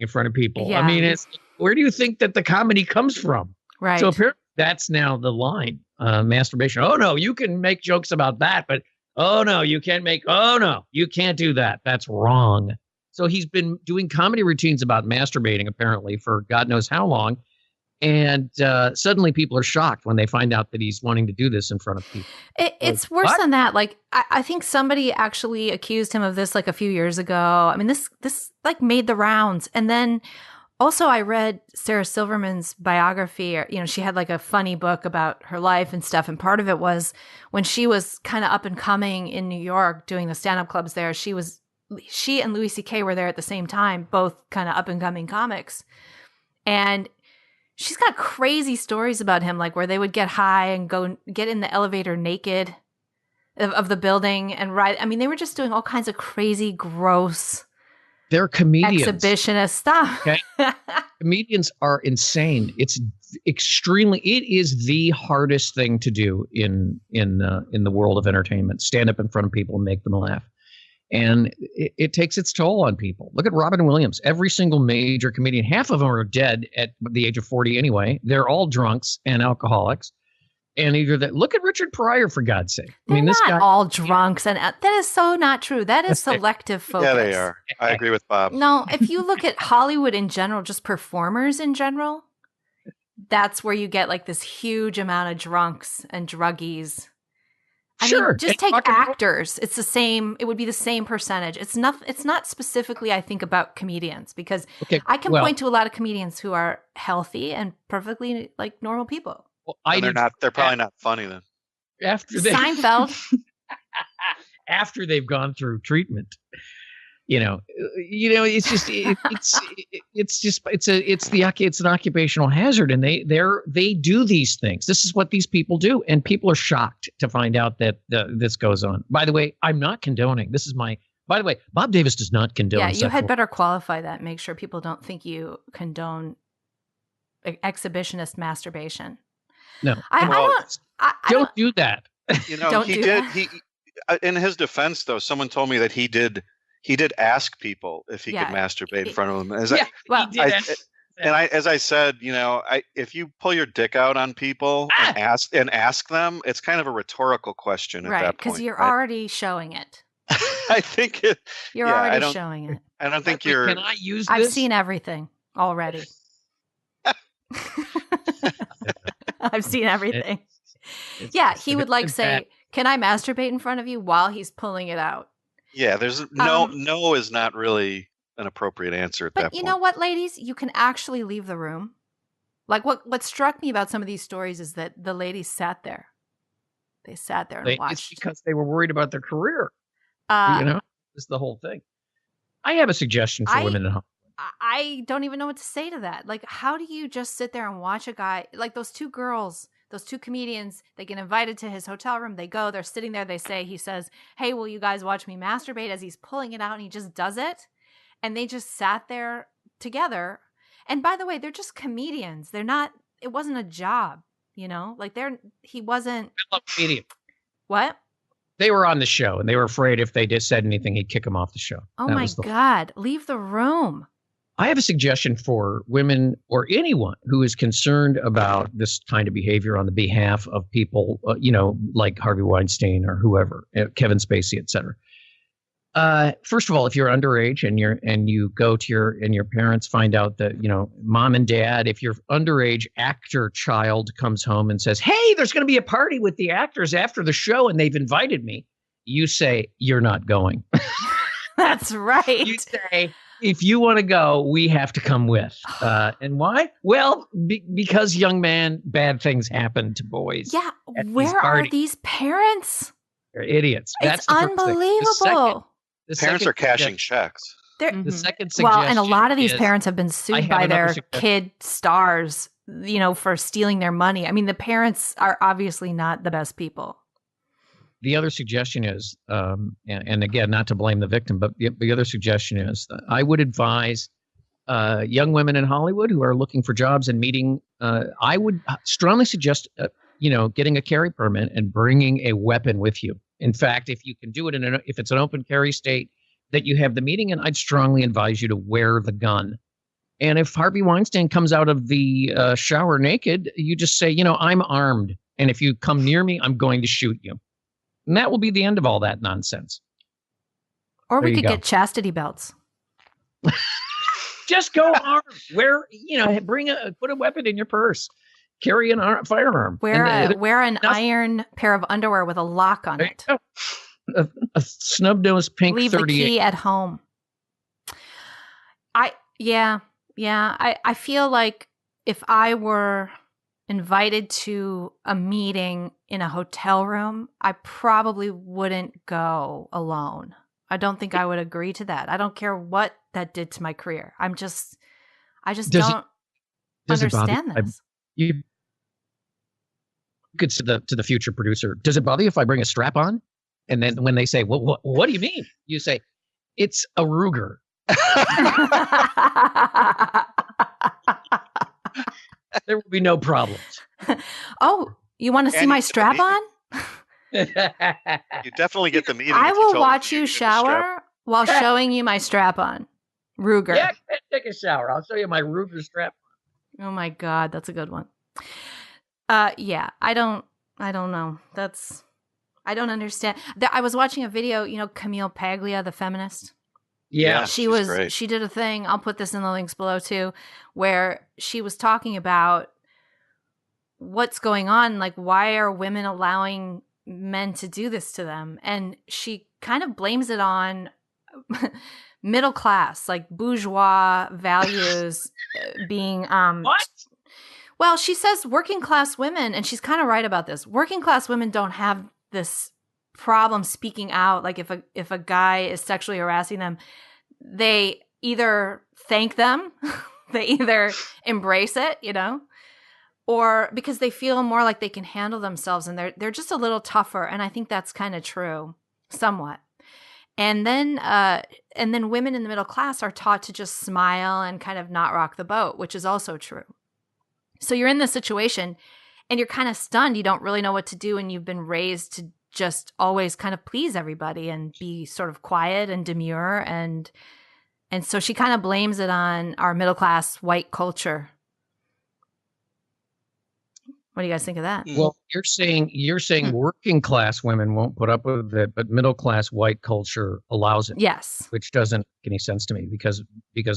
S5: In front of people.
S2: Yeah.
S5: I mean, where do you think that the comedy comes from?
S2: Right.
S5: So apparently that's now the line, masturbation. Oh, no, you can make jokes about that, but oh, no, you can't do that. That's wrong. So he's been doing comedy routines about masturbating, apparently, for God knows how long. And suddenly people are shocked when they find out that he's wanting to do this in front of people.
S2: It's worse than that. Like, I think somebody actually accused him of this like a few years ago. I mean, this like made the rounds. And then Also, I read Sarah Silverman's biography. Or, she had like a funny book about her life and stuff. And part of it was when she was kind of up and coming in New York doing the stand-up clubs there, she and Louis C.K. were there at the same time, both kind of up and coming comics. And she's got crazy stories about him, like where they would get high and go get in the elevator naked of the building and ride. I mean, they were just doing all kinds of crazy, gross,
S5: they're comedians,
S2: exhibitionist stuff.
S5: Okay, comedians are insane. It is the hardest thing to do in the world of entertainment. Stand up in front of people and make them laugh. And it takes its toll on people. Look at Robin Williams. Every single major comedian, half of them are dead at the age of 40 anyway. They're all drunks and alcoholics. And look at Richard Pryor, for God's sake.
S2: They're this guy, all drunks. And that is so not true. That is selective focus.
S3: Yeah, they are. I agree with Bob.
S2: No, if you look at Hollywood in general, just performers in general, that's where you get like this huge amount of drunks and druggies. I mean, just take actors. It's the same. It would be the same percentage. It's not specifically, I think, about comedians, because I can point to a lot of comedians who are healthy and perfectly like normal people.
S3: Well, they're probably not funny then.
S2: Seinfeld.
S5: After they've gone through treatment, it's an occupational hazard, and they do these things. This is what these people do, and people are shocked to find out that this goes on. By the way, I'm not condoning. By the way, Bob Davis does not condone.
S2: Yeah, you had better qualify that. Make sure people don't think you condone exhibitionist masturbation.
S5: No,
S2: I
S5: don't do that.
S3: He in his defense, though, someone told me that he did ask people if he could masturbate in front of them. As I said, if you pull your dick out on people and ask them, it's kind of a rhetorical question at that point.
S2: Right, because you're already showing it.
S3: I think
S2: you're already showing it.
S3: I don't think you're.
S5: Can I use this?
S2: I've seen everything already. I've seen everything. He would say, "Can I masturbate in front of you?" while he's pulling it out.
S3: Yeah, there's no is not really an appropriate answer at that point.
S2: But you know what, ladies? You can actually leave the room. Like what struck me about some of these stories is that the ladies sat there. They sat there and watched.
S5: It's because they were worried about their career. This is the whole thing. I have a suggestion for women at home.
S2: I don't even know what to say to that. Like, how do you just sit there and watch a guy, like those two girls, those two comedians, they get invited to his hotel room. They go, they're sitting there. He says, "Hey, will you guys watch me masturbate?" as he's pulling it out, and he just does it. And they just sat there together. And by the way, they're just comedians. It wasn't a job, he wasn't.
S5: I love comedians.
S2: What?
S5: They were on the show, and they were afraid if they just said anything, he'd kick them off the show.
S2: Oh my God. Leave the room.
S5: I have a suggestion for women or anyone who is concerned about this kind of behavior on the behalf of people, like Harvey Weinstein or whoever, Kevin Spacey, etc. First of all, if you're underage and you go to your parents find out that, mom and dad, if your underage actor child comes home and says, "Hey, there's going to be a party with the actors after the show and they've invited me," you say, "You're not going."
S2: That's right.
S5: You say, "If you want to go, we have to come with." And why? Well, because, young man, bad things happen to boys.
S2: Yeah. Where are these parents?
S5: They're idiots.
S2: It's unbelievable.
S3: The parents are cashing checks.
S5: The second suggestion
S2: and a lot of these parents have been sued by their kid stars, for stealing their money. I mean, the parents are obviously not the best people.
S5: The other suggestion is, and again, not to blame the victim, but the other suggestion is that I would advise young women in Hollywood who are looking for jobs and meeting, I would strongly suggest, getting a carry permit and bringing a weapon with you. In fact, if you can do it if it's an open carry state that you have the meeting in, I'd strongly advise you to wear the gun. And if Harvey Weinstein comes out of the shower naked, you just say, "I'm armed. And if you come near me, I'm going to shoot you." And that will be the end of all that nonsense.
S2: Or we could get chastity belts.
S5: Just go armed. Put a weapon in your purse. Carry a firearm.
S2: Wear an iron pair of underwear with a lock on it.
S5: A snub-nosed pink
S2: Leave
S5: 38.
S2: the key at home. Yeah, I feel like if I were invited to a meeting in a hotel room, I probably wouldn't go alone. I don't think I would agree to that. I don't care what that did to my career. I just don't understand this.
S5: You could say to the future producer, does it bother you if I bring a strap on? And then when they say, well, what do you mean? You say, it's a Ruger. There will be no problems.
S2: Oh, you want to see my strap on?
S3: You definitely get the meeting.
S2: I will watch you shower while showing you my strap on. Ruger.
S5: Yeah, take a shower. I'll show you my Ruger strap on.
S2: Oh my God, that's a good one. Yeah, I don't know. I don't understand. I was watching a video, Camille Paglia, the feminist.
S5: Yeah,
S2: she did a thing. I'll put this in the links below too, where she was talking about what's going on. Like, why are women allowing men to do this to them? And she kind of blames it on middle class, like bourgeois values being,
S5: what?
S2: Well, she says working class women, and she's kind of right about this. Working class women don't have this problem speaking out. Like if a guy is sexually harassing them, they either thank them, they either embrace it, or because they feel more like they can handle themselves, and they're just a little tougher. And I think that's kind of true, somewhat. And then women in the middle class are taught to just smile and kind of not rock the boat, which is also true. So you're in this situation and you're kind of stunned. You don't really know what to do. And you've been raised to just always kind of please everybody and be sort of quiet and demure. And so she kind of blames it on our middle class white culture. What do you guys think of that?
S5: Well, you're saying working class women won't put up with it, but middle class white culture allows it.
S2: Yes.
S5: Which doesn't make any sense to me because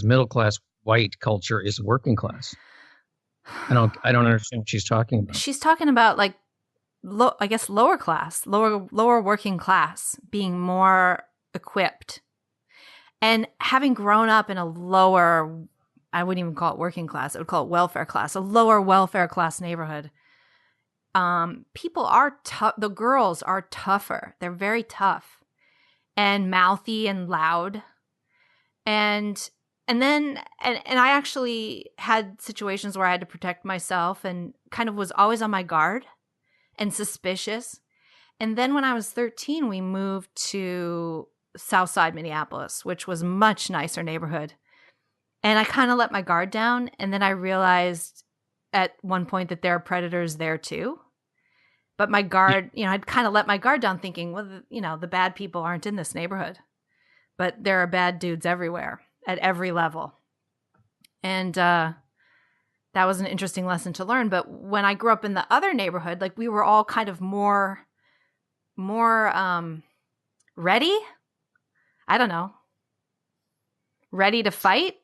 S5: middle class white culture is working class. I don't understand what she's talking about.
S2: She's talking about like lower class, lower working class being more equipped. And having grown up in a lower, I wouldn't even call it working class, I would call it welfare class, a lower welfare class neighborhood. People are tough. The girls are tougher. They're very tough and mouthy and loud. And I actually had situations where I had to protect myself and kind of was always on my guard and suspicious. And then when I was 13, we moved to Southside Minneapolis, which was a much nicer neighborhood. And I kind of let my guard down. And then I realized at one point that there are predators there too. But my guard, I'd kind of let my guard down thinking, well, the bad people aren't in this neighborhood. But there are bad dudes everywhere at every level. And that was an interesting lesson to learn. But when I grew up in the other neighborhood, like we were all kind of more ready. I don't know. Ready to fight?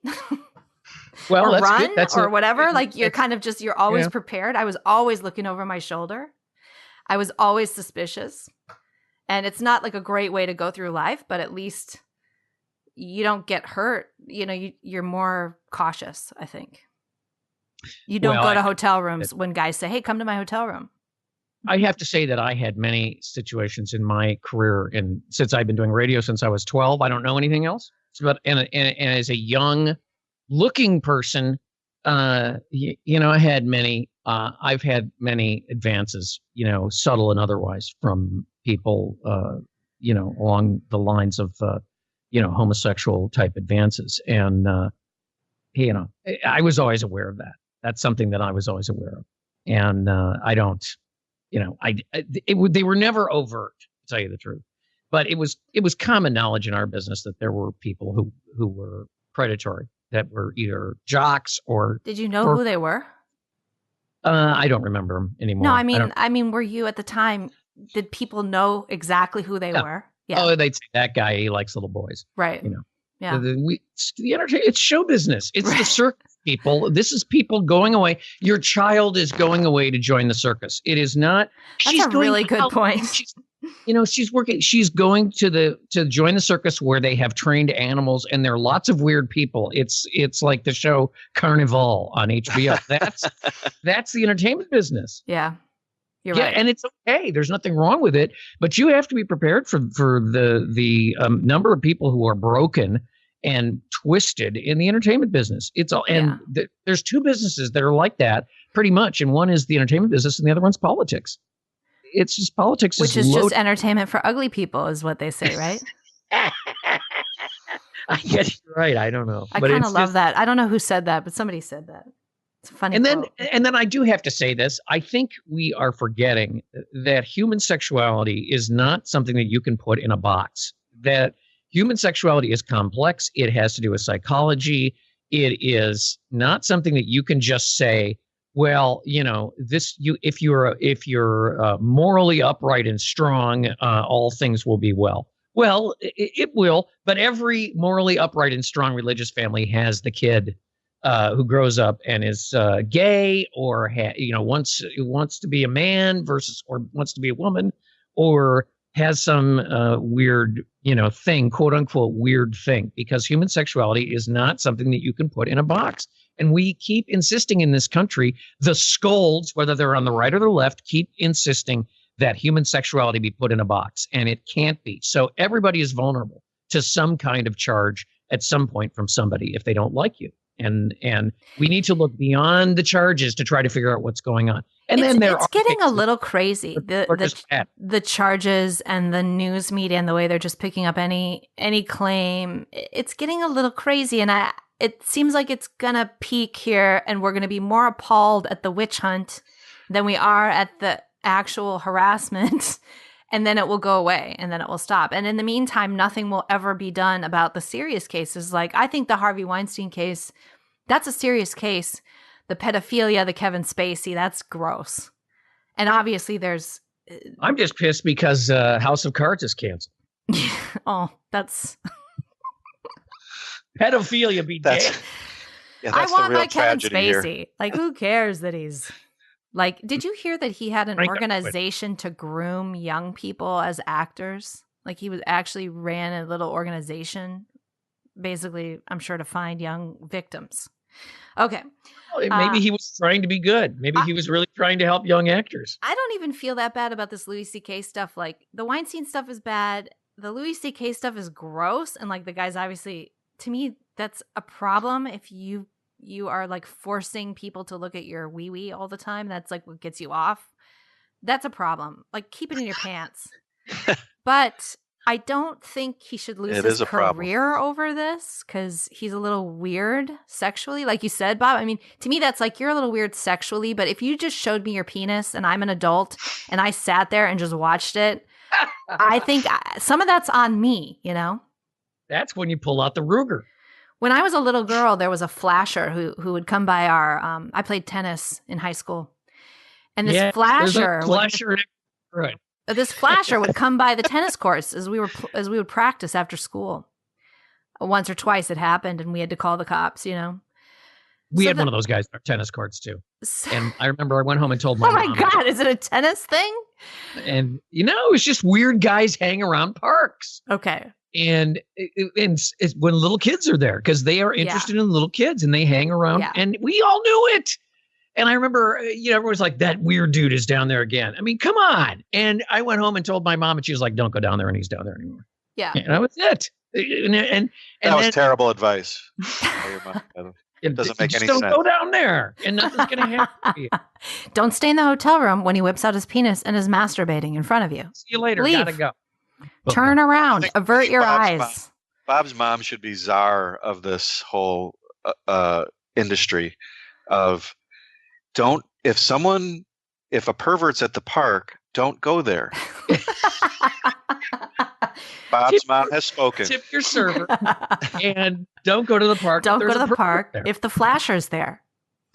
S5: Well,
S2: or run
S5: good.
S2: or whatever. Like you're kind of just, you're always prepared. I was always looking over my shoulder. I was always suspicious. And it's not like a great way to go through life, but at least you don't get hurt. You're more cautious, I think. You don't go to hotel rooms when guys say, hey, come to my hotel room.
S5: I have to say that I had many situations in my career, and since I've been doing radio since I was 12, I don't know anything else. But and as a young looking person, I had many. I've had many advances, subtle and otherwise, from people, along the lines of, homosexual type advances, and I was always aware of that. That's something that I was always aware of, and I don't. They were never overt, to tell you the truth, but it was common knowledge in our business that there were people who were predatory, that were either jocks or.
S2: Did you know who they were?
S5: I don't remember them anymore.
S2: No, I mean, were you at the time? Did people know exactly who they were?
S5: Yeah. Oh, they'd say that guy, he likes little boys,
S2: right? Yeah.
S5: The entertainment, it's show business. It's the circus, people. This is people going away. Your child is going away to join the circus. It is not.
S2: That's a really good point.
S5: she's going to join the circus where they have trained animals, and there are lots of weird people. It's like the show Carnival on HBO. That's the entertainment business.
S2: Yeah. You're right.
S5: And it's okay. There's nothing wrong with it, but you have to be prepared for the number of people who are broken and twisted in the entertainment business. There's two businesses that are like that pretty much, and one is the entertainment business, and the other one's politics. It's just politics,
S2: which is just entertainment for ugly people, is what they say, right?
S5: I guess you're right. I don't know.
S2: I kind of love that. I don't know who said that, but somebody said that. It's a funny.
S5: And then I do have to say this. I think we are forgetting that human sexuality is not something that you can put in a box. That human sexuality is complex. It has to do with psychology. It is not something that you can just say, well, if you're morally upright and strong, all things will be well. Well, it will, but every morally upright and strong religious family has the kid who grows up and is gay, or wants to be a man or wants to be a woman, or has some weird thing, quote unquote weird thing, because human sexuality is not something that you can put in a box. And we keep insisting in this country, the scolds, whether they're on the right or the left, keep insisting that human sexuality be put in a box, and it can't be. So everybody is vulnerable to some kind of charge at some point from somebody if they don't like you. And we need to look beyond the charges to try to figure out what's going on. And it's
S2: getting a little crazy. The charges and the news media and the way they're just picking up any claim. It's getting a little crazy, and it seems like it's gonna peak here, and we're gonna be more appalled at the witch hunt than we are at the actual harassment. And then it will go away, and then it will stop. And in the meantime, nothing will ever be done about the serious cases. Like, I think the Harvey Weinstein case, that's a serious case. The pedophilia, the Kevin Spacey, that's gross. And obviously there's...
S5: I'm just pissed because House of Cards is canceled.
S2: Oh, that's...
S5: Pedophilia be dead.
S2: I want my Kevin Spacey. Here. Like, who cares that he's... Like, did you hear that he had an organization to groom young people as actors? Like, he actually ran a little organization, basically, I'm sure, to find young victims. Okay.
S5: Maybe he was trying to be good. Maybe he was really trying to help young actors.
S2: I don't even feel that bad about this Louis C.K. stuff. Like, the Weinstein stuff is bad. The Louis C.K. stuff is gross. And, like, the guy's obviously, to me, that's a problem if you are like forcing people to look at your wee-wee all the time. That's like what gets you off. That's a problem. Like, keep it in your pants. But I don't think he should lose his career over this, because he's a little weird sexually. Like you said, Bob, I mean, to me, that's like, you're a little weird sexually, but if you just showed me your penis and I'm an adult and I sat there and just watched it, I think some of that's on me,
S5: That's when you pull out the Ruger.
S2: When I was a little girl, there was a flasher who would come by our. I played tennis in high school, and this flasher would come by the tennis courts as we would practice after school. Once or twice it happened, and we had to call the cops.
S5: We had one of those guys on our tennis courts too, and I remember I went home and told my mom.
S2: Oh my God, is it a tennis thing?
S5: And it was just weird guys hanging around parks.
S2: Okay.
S5: And it's when little kids are there, because they are interested in little kids and they hang around, and we all knew it. And I remember, everyone's like, that weird dude is down there again. I mean, come on. And I went home and told my mom, and she was like, don't go down there. And he's down there anymore.
S2: Yeah.
S5: And that was it. And
S3: that was terrible advice. It doesn't make any sense.
S5: Don't go down there, and nothing's going to happen to you.
S2: Don't stay in the hotel room when he whips out his penis and is masturbating in front of you.
S5: See you later.
S2: Leave.
S5: Gotta go.
S2: Turn around. Avert your eyes.
S3: Bob's mom should be czar of this whole industry of if a pervert's at the park, don't go there. Bob's mom has spoken.
S5: Tip your server and don't go to the park.
S2: Don't go to the park if the flasher's there.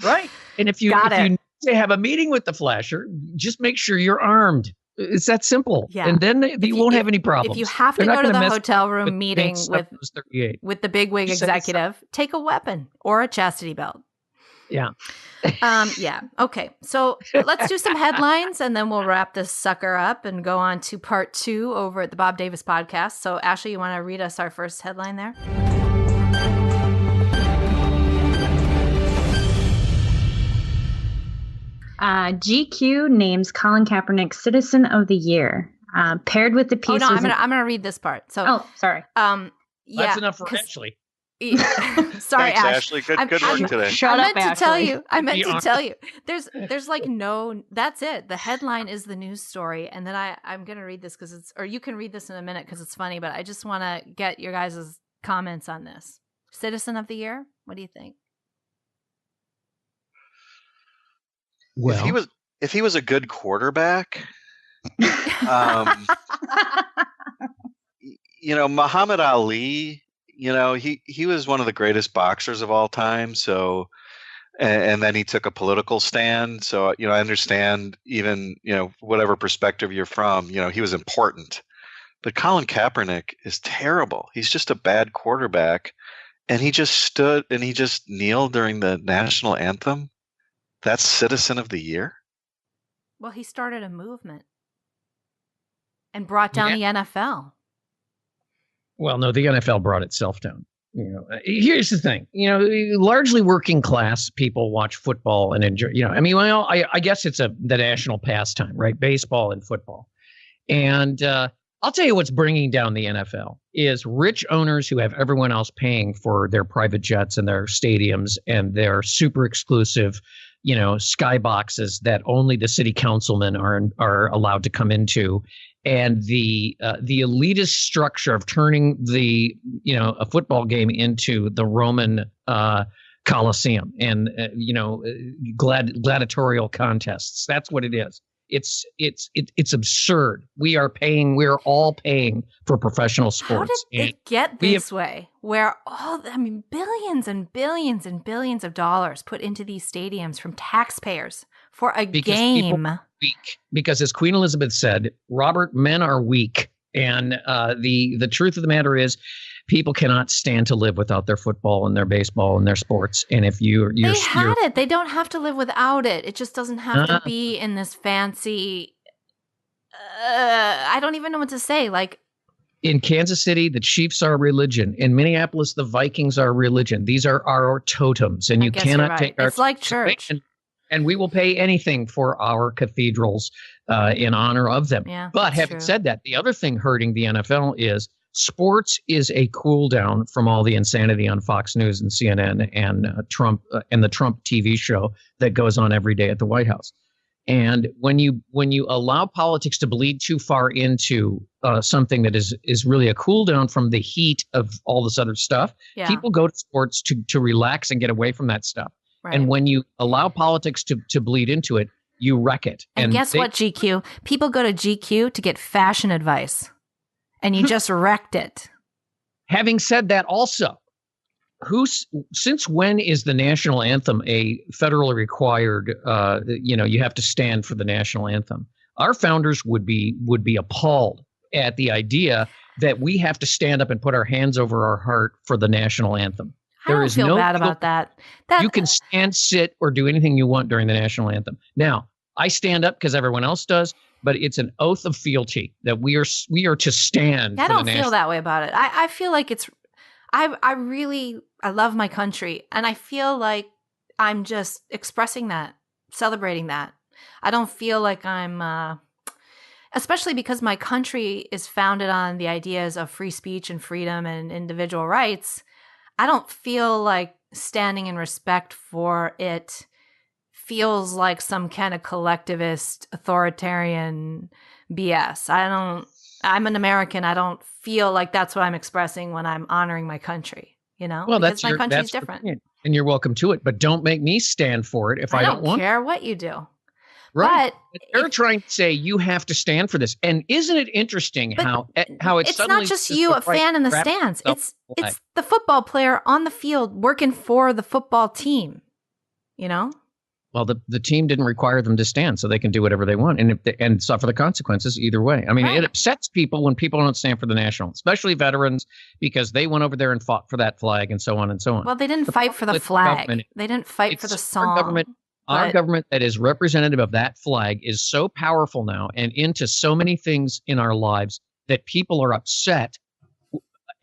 S5: Right. And if you need to have a meeting with the flasher, just make sure you're armed. It's that simple. Yeah. And then you won't have any problems.
S2: If you have to go to the hotel room meeting with the bigwig executive, take a weapon or a chastity belt.
S5: Yeah.
S2: Yeah. Okay. So let's do some headlines and then we'll wrap this sucker up and go on to part 2 over at the Bob Davis podcast. So Ashley, you want to read us our first headline there?
S4: GQ names Colin Kaepernick Citizen of the Year. Paired with the piece.
S2: Oh no, I'm gonna read this part. So
S4: sorry.
S2: Yeah,
S5: that's enough for Ashley.
S2: Sorry,
S3: Thanks, Ashley. Good work today.
S4: I
S2: meant to tell you. There's like no. That's it. The headline is the news story, and then I'm gonna read this because it's, or you can read this in a minute because it's funny. But I just want to get your guys' comments on this. Citizen of the Year. What do you think?
S5: Well,
S3: if he was a good quarterback, Muhammad Ali. He was one of the greatest boxers of all time. So, and then he took a political stand. So, I understand even, whatever perspective you're from, he was important. But Colin Kaepernick is terrible. He's just a bad quarterback. And he just stood and he just kneeled during the national anthem. That's Citizen of the Year?
S2: Well, he started a movement and brought down the NFL.
S5: Well, no, the NFL brought itself down. Here's the thing. Largely working class people watch football and enjoy. I guess it's the national pastime, right? Baseball and football. And I'll tell you what's bringing down the NFL is rich owners who have everyone else paying for their private jets and their stadiums and their super exclusive, skyboxes that only the city councilmen are allowed to come into. And the elitist structure of turning a football game into the Roman Colosseum and gladiatorial contests. That's what it is. It's absurd. We're all paying for professional sports.
S2: How did it get this way? Where billions and billions and billions of dollars put into these stadiums from taxpayers for a game.
S5: Weak. Because as Queen Elizabeth said, Robert, men are weak. And the truth of the matter is, people cannot stand to live without their football and their baseball and their sports. And if
S2: they don't have to live without it. It just doesn't have to be in this fancy. I don't even know what to say. Like
S5: in Kansas City, the Chiefs are religion. In Minneapolis, the Vikings are religion. These are our totems, and you cannot take our.
S2: It's like church.
S5: And we will pay anything for our cathedrals in honor of them.
S2: Yeah,
S5: but having said that, the other thing hurting the NFL is sports is a cool down from all the insanity on Fox News and CNN and Trump and the Trump TV show that goes on every day at the White House. And when you allow politics to bleed too far into something that is really a cool down from the heat of all this other stuff, people go to sports to relax and get away from that stuff. Right. And when you allow politics to bleed into it, you wreck it.
S2: And guess what, GQ? People go to GQ to get fashion advice. And you just wrecked it.
S5: Having said that also, since when is the national anthem a federally required, you have to stand for the national anthem? Our founders would be appalled at the idea that we have to stand up and put our hands over our heart for the national anthem.
S2: I don't feel bad about that.
S5: You can stand, sit, or do anything you want during the national anthem. Now, I stand up because everyone else does, but it's an oath of fealty that we are to stand.
S2: I don't feel that way about it. I feel like I love my country, and I feel like I'm just expressing that, celebrating that. I don't feel like I'm, especially because my country is founded on the ideas of free speech and freedom and individual rights. I don't feel like standing in respect for it feels like some kind of collectivist authoritarian BS. I'm an American. I don't feel like that's what I'm expressing when I'm honoring my country, Well, because my country's different.
S5: And you're welcome to it, but don't make me stand for it if I don't want to.
S2: I don't care what you do.
S5: Right. But they're trying to say you have to stand for this. And isn't it interesting how it's
S2: not just you, a fan in the stands. It's the football player on the field working for the football team,
S5: Well, the team didn't require them to stand, so they can do whatever they want and suffer the consequences either way. I mean, It upsets people when people don't stand for the national, especially veterans, because they went over there and fought for that flag and so on and so on.
S2: Well, they didn't fight for the flag. They didn't fight for the song.
S5: Our government that is representative of that flag is so powerful now and into so many things in our lives that people are upset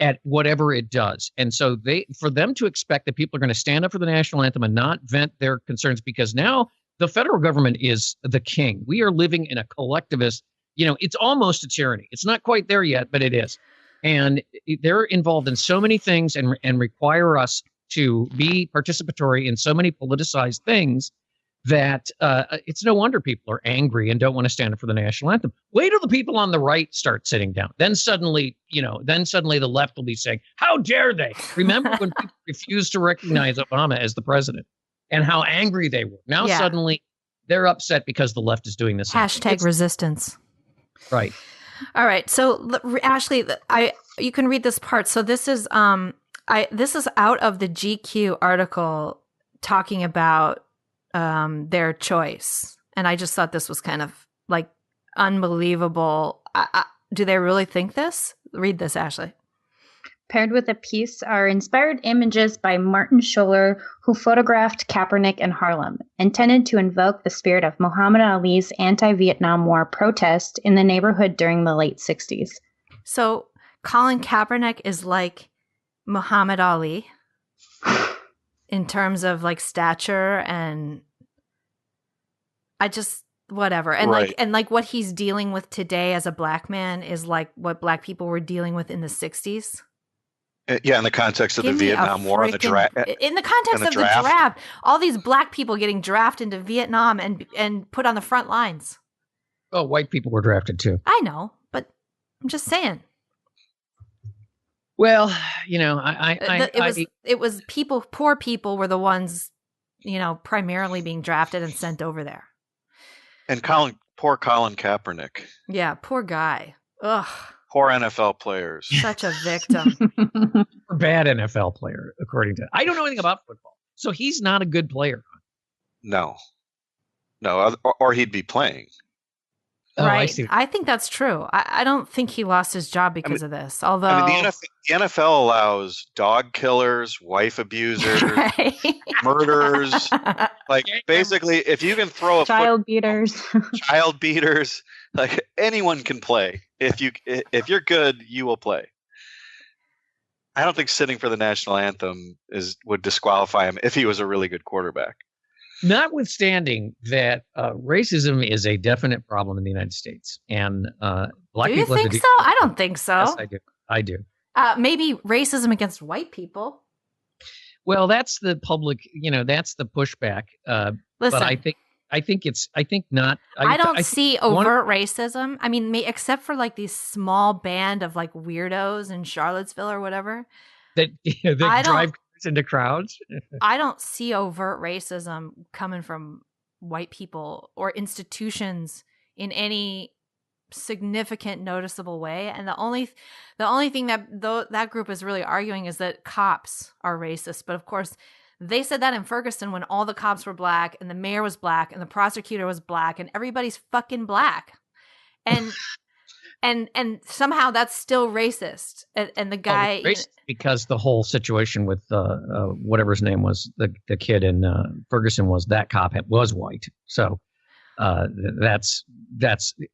S5: at whatever it does. And so for them to expect that people are going to stand up for the national anthem and not vent their concerns, because now the federal government is the king. We are living in a collectivist, it's almost a tyranny. It's not quite there yet, but it is. And they're involved in so many things and require us to be participatory in so many politicized things that it's no wonder people are angry and don't want to stand up for the national anthem. Wait till the people on the right start sitting down. Then suddenly the left will be saying, how dare they? Remember when people refused to recognize Obama as the president and how angry they were? Now suddenly they're upset because the left is doing this.
S2: Hashtag resistance.
S5: Right.
S2: All right. So Ashley, you can read this part. So this is this is out of the GQ article talking about their choice. And I just thought this was kind of like unbelievable. Do they really think this? Read this, Ashley.
S4: Paired with a piece are inspired images by Martin Scholler, who photographed Kaepernick in Harlem, intended to invoke the spirit of Muhammad Ali's anti-Vietnam War protest in the neighborhood during the late 60s.
S2: So Colin Kaepernick is like Muhammad Ali in terms of like stature and whatever. And like what he's dealing with today as a black man is like what black people were dealing with in the 60s.
S3: Yeah, in the context of the Vietnam War, the draft.
S2: In the context of the draft, all these black people getting drafted into Vietnam and put on the front lines.
S5: Oh, white people were drafted too.
S2: I know, but I'm just saying.
S5: Well,
S2: it was people, poor people were the ones, primarily being drafted and sent over there.
S3: And poor Colin Kaepernick.
S2: Yeah, poor guy. Ugh.
S3: Poor NFL players.
S2: Such a victim.
S5: Or bad NFL player, according to. I don't know anything about football, so he's not a good player.
S3: No, or he'd be playing.
S2: Oh, right. I think that's true. I don't think he lost his job because of this. Although
S3: the NFL allows dog killers, wife abusers, murderers. Like basically, if you can throw a
S4: child beaters,
S3: like anyone can play. If you're good, you will play. I don't think sitting for the national anthem would disqualify him if he was a really good quarterback.
S5: Notwithstanding that racism is a definite problem in the United States, and black people.
S2: Do you think so? I don't think so.
S5: Yes, I do.
S2: Maybe racism against white people.
S5: Well, that's the public. That's the pushback.
S2: Listen,
S5: but I think not.
S2: I don't see overt racism. I mean, except for like these small band of like weirdos in Charlottesville or whatever
S5: that drive into crowds.
S2: I don't see overt racism coming from white people or institutions in any significant, noticeable way. And the only thing that group is really arguing is that cops are racist. But of course, they said that in Ferguson when all the cops were black and the mayor was black and the prosecutor was black and everybody's fucking black. And and somehow that's still racist. And the guy
S5: because the whole situation with whatever his name was, the kid in Ferguson that cop was white. So that's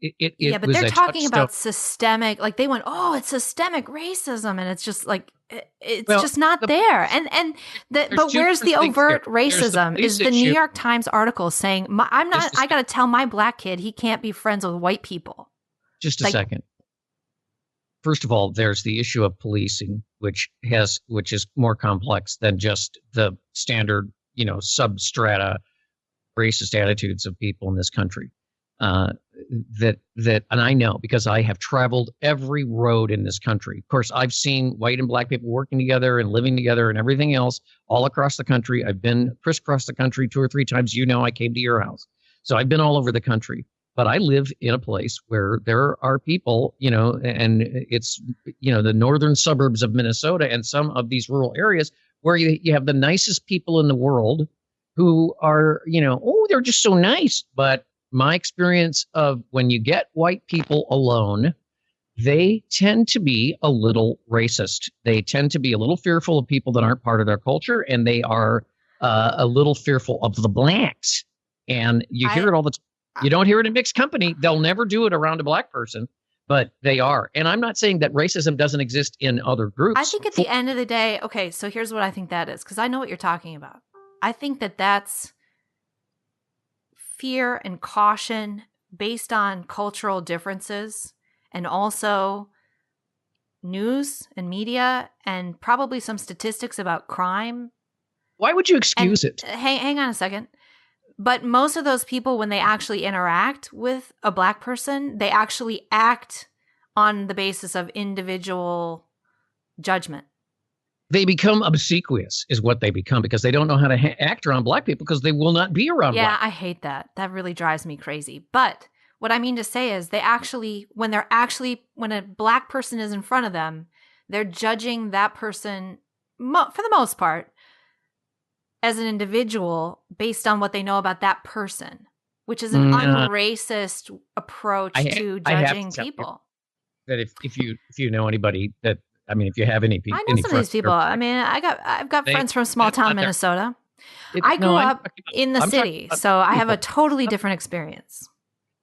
S5: it.
S2: Yeah, but they're talking about systemic. Like they went, oh, it's systemic racism, and it's just like it's just not there. But where's the overt racism? Is the New York Times article saying I got to tell my black kid he can't be friends with white people?
S5: Just a second. First of all, there's the issue of policing, which is more complex than just the standard, substrata racist attitudes of people in this country. And I know because I have traveled every road in this country. Of course, I've seen white and black people working together and living together and everything else all across the country. I've been crisscross the country 2 or 3 times. I came to your house. So I've been all over the country. But I live in a place where there are people, and it's, the northern suburbs of Minnesota and some of these rural areas where you have the nicest people in the world who are, they're just so nice. But my experience of when you get white people alone, they tend to be a little racist. They tend to be a little fearful of people that aren't part of their culture, and they are a little fearful of the blacks. And you hear it all the time. You don't hear it in mixed company. They'll never do it around a black person, but they are. And I'm not saying that racism doesn't exist in other groups.
S2: I think at the end of the day, okay, so here's what I think that is, because I know what you're talking about. I think that that's fear and caution based on cultural differences, and also news and media, and probably some statistics about crime.
S5: Why would you excuse it?
S2: Hang on a second. But most of those people, when they actually interact with a black person, they actually act on the basis of individual judgment.
S5: They become obsequious is what they become, because they don't know how to act around black people because they will not be around black people.
S2: I hate that. That really drives me crazy. But what I mean to say is when a black person is in front of them, they're judging that person, for the most part, as an individual based on what they know about that person, which is an unracist approach to judging people.
S5: That if you know anybody that, if you have any people,
S2: I know some of these people. I've got friends from small town Minnesota. I grew up in the city, so I have a totally different experience.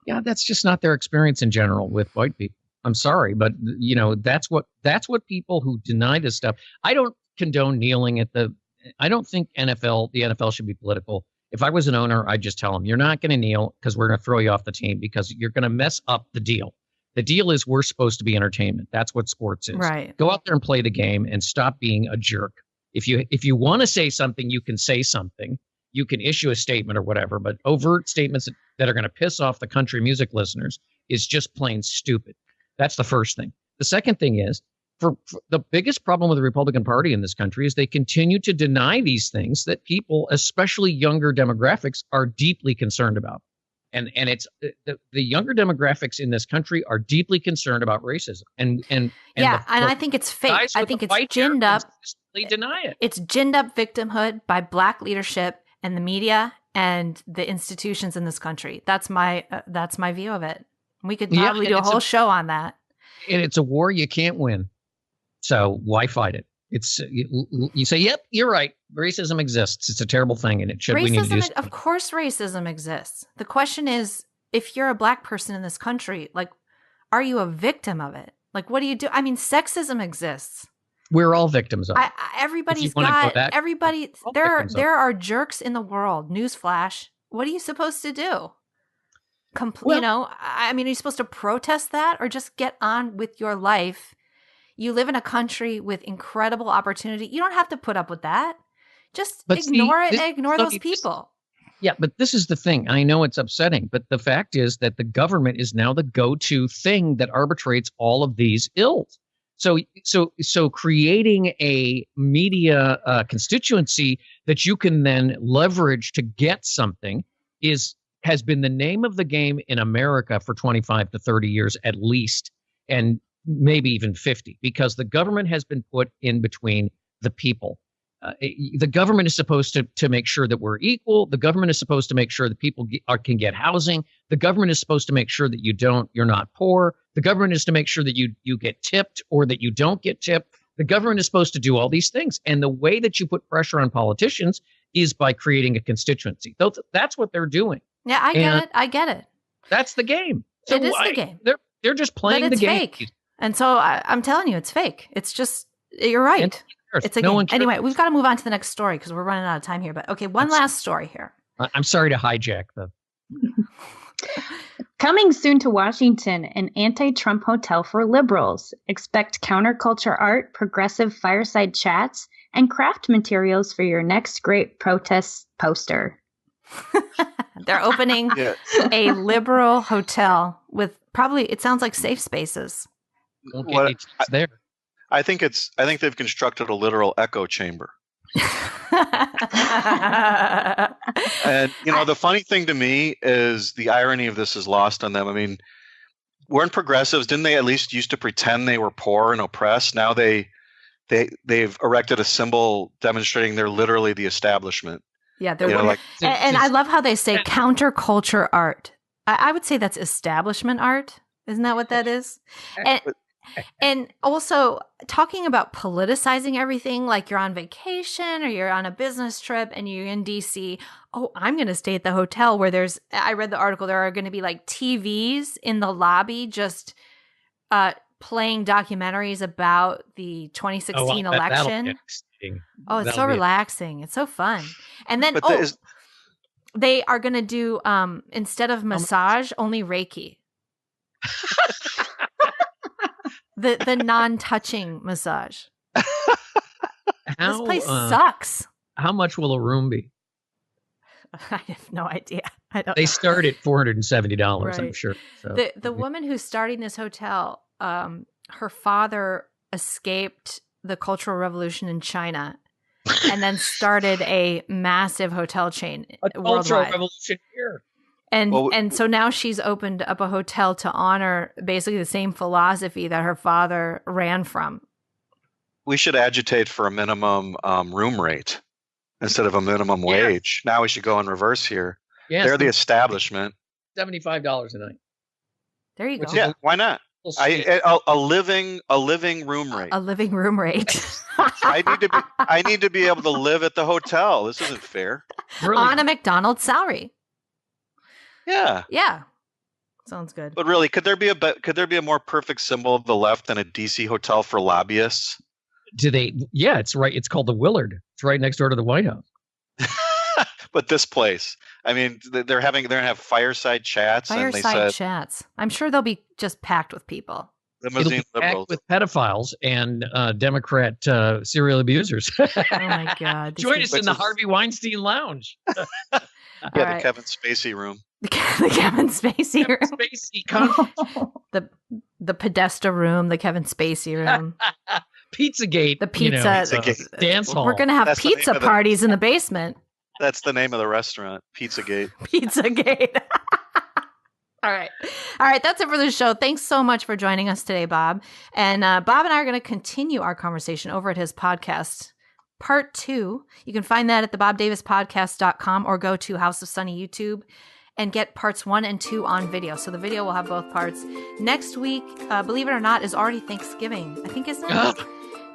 S5: Yeah, that's just not their experience in general with white people. I'm sorry, but that's what people who deny this stuff. I don't condone kneeling at I don't think the NFL should be political. If I was an owner, I'd just tell them, you're not going to kneel because we're going to throw you off the team because you're going to mess up the deal. The deal is we're supposed to be entertainment. That's what sports is.
S2: Right.
S5: Go out there and play the game and stop being a jerk. If you want to say something, you can say something. You can issue a statement or whatever, but overt statements that are going to piss off the country music listeners is just plain stupid. That's the first thing. The second thing is, for the biggest problem with the Republican Party in this country is they continue to deny these things that people, especially younger demographics, are deeply concerned about. And it's the younger demographics in this country are deeply concerned about racism. And
S2: I think it's fake. I think it's ginned up.
S5: They deny it.
S2: It's ginned up victimhood by black leadership and the media and the institutions in this country. That's my view of it. We could probably do a whole show on that.
S5: And it's a war you can't win. So why fight it? It's you say, yep, you're right. Racism exists. It's a terrible thing, and it should. We need to do something.
S2: Of course, racism exists. The question is, if you're a black person in this country, like, are you a victim of it? Like, what do you do? Sexism exists.
S5: We're all victims of it.
S2: There are jerks in the world. Newsflash. What are you supposed to do? Are you supposed to protest that or just get on with your life? You live in a country with incredible opportunity. You don't have to put up with that. Just ignore it and ignore those people.
S5: Yeah, but this is the thing. I know it's upsetting, but the fact is that the government is now the go-to thing that arbitrates all of these ills. So creating a media constituency that you can then leverage to get something has been the name of the game in America for 25 to 30 years at least, and maybe even 50, because the government has been put in between the people. The government is supposed to make sure that we're equal. The government is supposed to make sure that people can get housing. The government is supposed to make sure that you're not poor. The government is to make sure that you get tipped or that you don't get tipped. The government is supposed to do all these things. And the way that you put pressure on politicians is by creating a constituency. That's what they're doing.
S2: Yeah, I get it.
S5: That's the game. So
S2: it is the game.
S5: They're just playing the game.
S2: Fake. And so I'm telling you, it's fake. It's just, you're right. It's a game. Anyway, we've got to move on to the next story because we're running out of time here. But okay, one last story here.
S5: I'm sorry to hijack the.
S4: Coming soon to Washington, an anti-Trump hotel for liberals. Expect counterculture art, progressive fireside chats, and craft materials for your next great protest poster.
S2: They're opening a liberal hotel with probably, it sounds like safe spaces.
S5: There.
S3: I think they've constructed a literal echo chamber. And the funny thing to me is the irony of this is lost on them. I mean, weren't progressives, didn't they at least used to pretend they were poor and oppressed? Now they've erected a symbol demonstrating they're literally the establishment.
S2: Yeah, and I love how they say counterculture art. I would say that's establishment art. Isn't that what that is? And also talking about politicizing everything, like you're on vacation or you're on a business trip and you're in DC. Oh, I'm going to stay at the hotel where I read the article, there are going to be like TVs in the lobby just playing documentaries about the 2016 election. It's so relaxing. It's so fun. And then, they are going to do, instead of massage, only Reiki. The non-touching massage. This place sucks.
S5: How much will a room be?
S2: I have no idea.
S5: They start at $470, right. I'm sure. So.
S2: The woman who's starting this hotel, her father escaped the Cultural Revolution in China and then started a massive hotel chain worldwide.
S5: Cultural Revolution here.
S2: And so now she's opened up a hotel to honor basically the same philosophy that her father ran from.
S3: We should agitate for a minimum room rate instead of a minimum wage. Now we should go in reverse here. Yes, they're the establishment.
S5: $75 a night.
S2: There you go.
S3: Yeah, why not? A living room rate.
S2: A living room rate.
S3: I need to be able to live at the hotel. This isn't fair.
S2: Really? On a McDonald's salary.
S3: Yeah.
S2: Yeah. Sounds good.
S3: But really, could there be a more perfect symbol of the left than a DC hotel for lobbyists?
S5: Do they? Yeah, it's right. It's called the Willard. It's right next door to the White House.
S3: But this place, I mean, they're going to have fireside chats.
S2: Chats. I'm sure they'll be just packed with people.
S3: Limousine liberals.
S5: With pedophiles and Democrat serial abusers.
S2: Oh my God!
S5: Join us in the Harvey Weinstein Lounge.
S3: The Kevin Spacey room.
S2: The Kevin Spacey room.
S5: Spacey
S2: the Podesta room, the Kevin Spacey room.
S5: Pizzagate.
S2: The pizza
S5: dance hall.
S2: We're going to have pizza parties in the basement.
S3: That's the name of the restaurant, Pizzagate.
S2: Pizzagate. All right. That's it for the show. Thanks so much for joining us today, Bob. And Bob and I are going to continue our conversation over at his podcast, Part 2. You can find that at thebobdavispodcast.com or go to House of Sunny YouTube and get parts 1 and 2 on video. So the video will have both parts. Next week, believe it or not, is already Thanksgiving. I think, isn't it?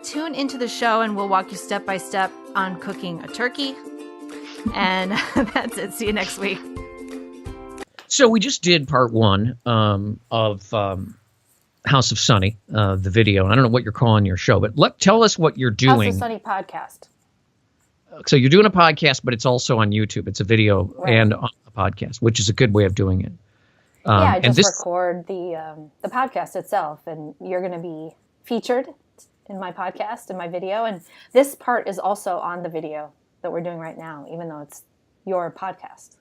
S2: Tune into the show and we'll walk you step by step on cooking a turkey. And that's it. See you next week.
S5: So we just did part 1 of House of Sunny, the video. I don't know what you're calling your show, but tell us what you're doing.
S4: House of Sunny podcast.
S5: So you're doing a podcast, but it's also on YouTube. It's a video and on a podcast, which is a good way of doing it.
S4: I just record the podcast itself, and you're going to be featured in my podcast and my video. And this part is also on the video that we're doing right now, even though it's your podcast.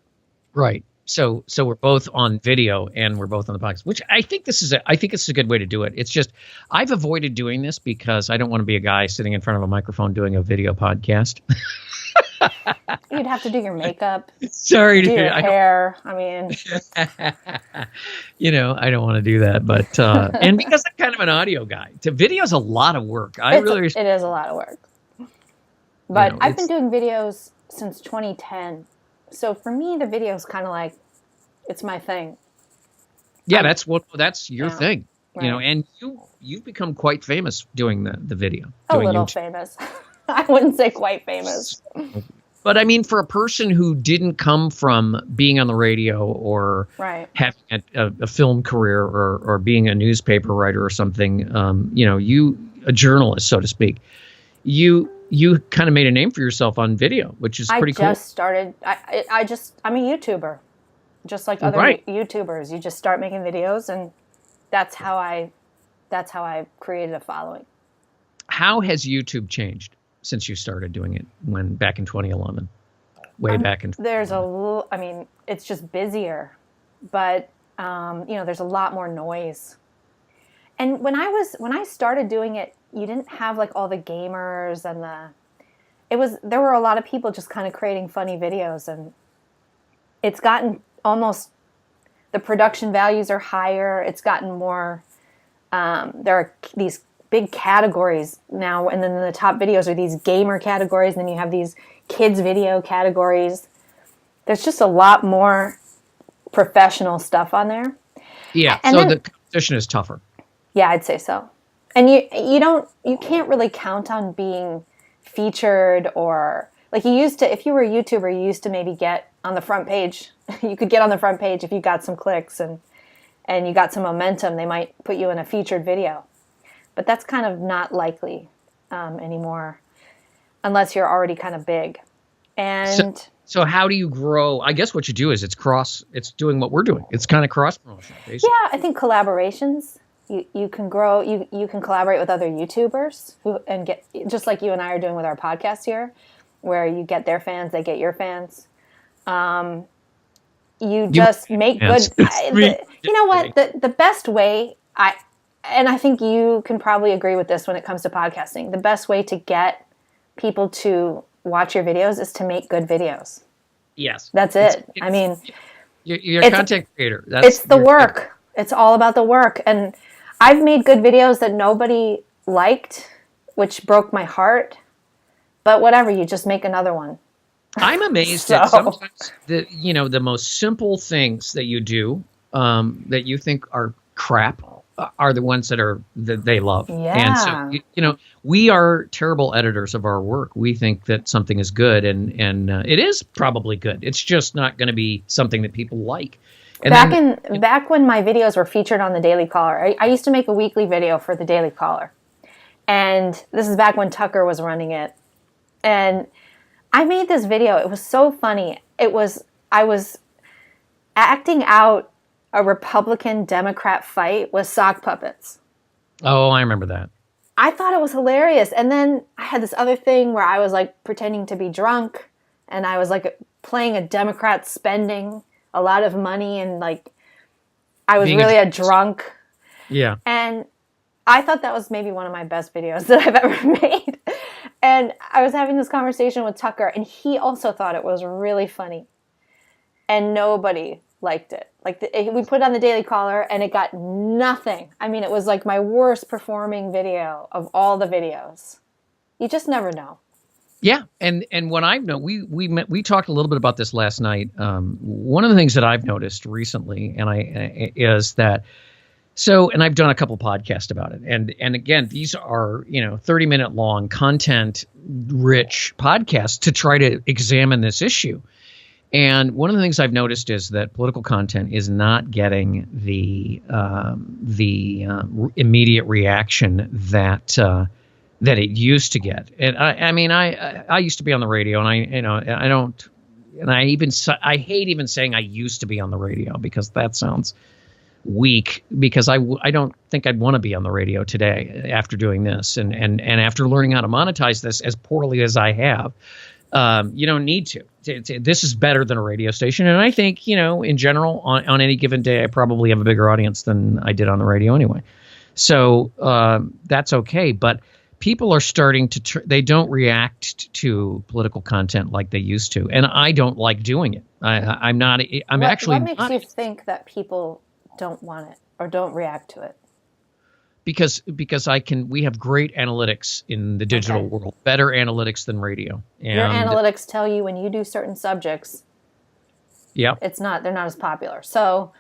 S5: Right. So we're both on video and we're both on the podcast, which I think this is a good way to do it. It's just I've avoided doing this because I don't want to be a guy sitting in front of a microphone doing a video podcast.
S4: You'd have to do your makeup.
S5: Sorry,
S4: do your hair. I mean,
S5: I don't want to do that, but and because I'm kind of an audio guy, video's a lot of work.
S4: It is a lot of work. But I've been doing videos since 2010. So for me, the video is kind of like, it's my thing.
S5: Yeah, that's your thing, right. And you've become quite famous doing the video.
S4: A little famous. I wouldn't say quite famous.
S5: But I mean, for a person who didn't come from being on the radio or having a film career or being a newspaper writer or something, a journalist, so to speak, you kind of made a name for yourself on video, which is pretty cool.
S4: I just started. I'm a YouTuber, just like other YouTubers. You just start making videos, and that's how I created a following.
S5: How has YouTube changed since you started doing it back in 2011? Back in.
S4: It's just busier, but there's a lot more noise. And when I started doing it, you didn't have like all the gamers and there were a lot of people just kind of creating funny videos, and it's gotten almost, the production values are higher. It's gotten more, there are these
S2: big categories now, and then the top videos are these gamer categories, and then you have these kids video categories. There's just a lot more professional stuff on there.
S5: Yeah, and so then, the competition is tougher.
S2: Yeah, I'd say so. And you can't really count on being featured, or like you used to. If you were a YouTuber, you used to maybe get on the front page. You could get on the front page if you got some clicks and you got some momentum. They might put you in a featured video, but that's kind of not likely anymore, unless you're already kind of big. And
S5: so how do you grow? I guess what you do is it's doing what we're doing. It's kind of cross promotion, basically.
S2: Yeah, I think collaborations. You can grow. You can collaborate with other YouTubers and get, just like you and I are doing with our podcast here, where you get their fans, they get your fans. You just make good. You know what? The best way, and I think you can probably agree with this when it comes to podcasting. The best way to get people to watch your videos is to make good videos.
S5: Yes,
S2: that's it. I mean,
S5: you're a content creator.
S2: It's the work. It's all about the work. And I've made good videos that nobody liked, which broke my heart. But whatever, you just make another one.
S5: I'm amazed at sometimes the most simple things that you do that you think are crap are the ones that they love.
S2: Yeah.
S5: And so we are terrible editors of our work. We think that something is good, and it is probably good. It's just not going to be something that people like. And
S2: back when my videos were featured on the Daily Caller, I used to make a weekly video for the Daily Caller, and this is back when Tucker was running it. And I made this video. It was so funny. I was acting out a Republican-Democrat fight with sock puppets.
S5: Oh, I remember that.
S2: I thought it was hilarious. And then I had this other thing where I was like pretending to be drunk, and I was like playing a Democrat spending a lot of money, and like I was really a drunk.
S5: Yeah.
S2: And I thought that was maybe one of my best videos that I've ever made. And I was having this conversation with Tucker, and he also thought it was really funny. And nobody liked it. Like we put it on the Daily Caller, and it got nothing. I mean, it was like my worst performing video of all the videos. You just never know.
S5: Yeah, and what I've noticed, we talked a little bit about this last night. One of the things that I've noticed recently, is that. So, and I've done a couple podcasts about it. And again, these are, 30-minute long content-rich podcasts to try to examine this issue. And one of the things I've noticed is that political content is not getting the immediate reaction that it used to get. And I used to be on the radio, and I hate even saying I used to be on the radio, because that sounds weak, because I don't think I'd want to be on the radio today after doing this and after learning how to monetize this as poorly as I have. You don't need to. This is better than a radio station, and I think in general on any given day I probably have a bigger audience than I did on the radio anyway. So that's okay, but people are starting to they don't react to political content like they used to, and I don't like doing it. I'm not. What
S2: makes you think that people don't want it or don't react to it?
S5: Because we have great analytics in the digital world, better analytics than radio. And
S2: your analytics tell you when you do certain subjects,
S5: they're
S2: not as popular. So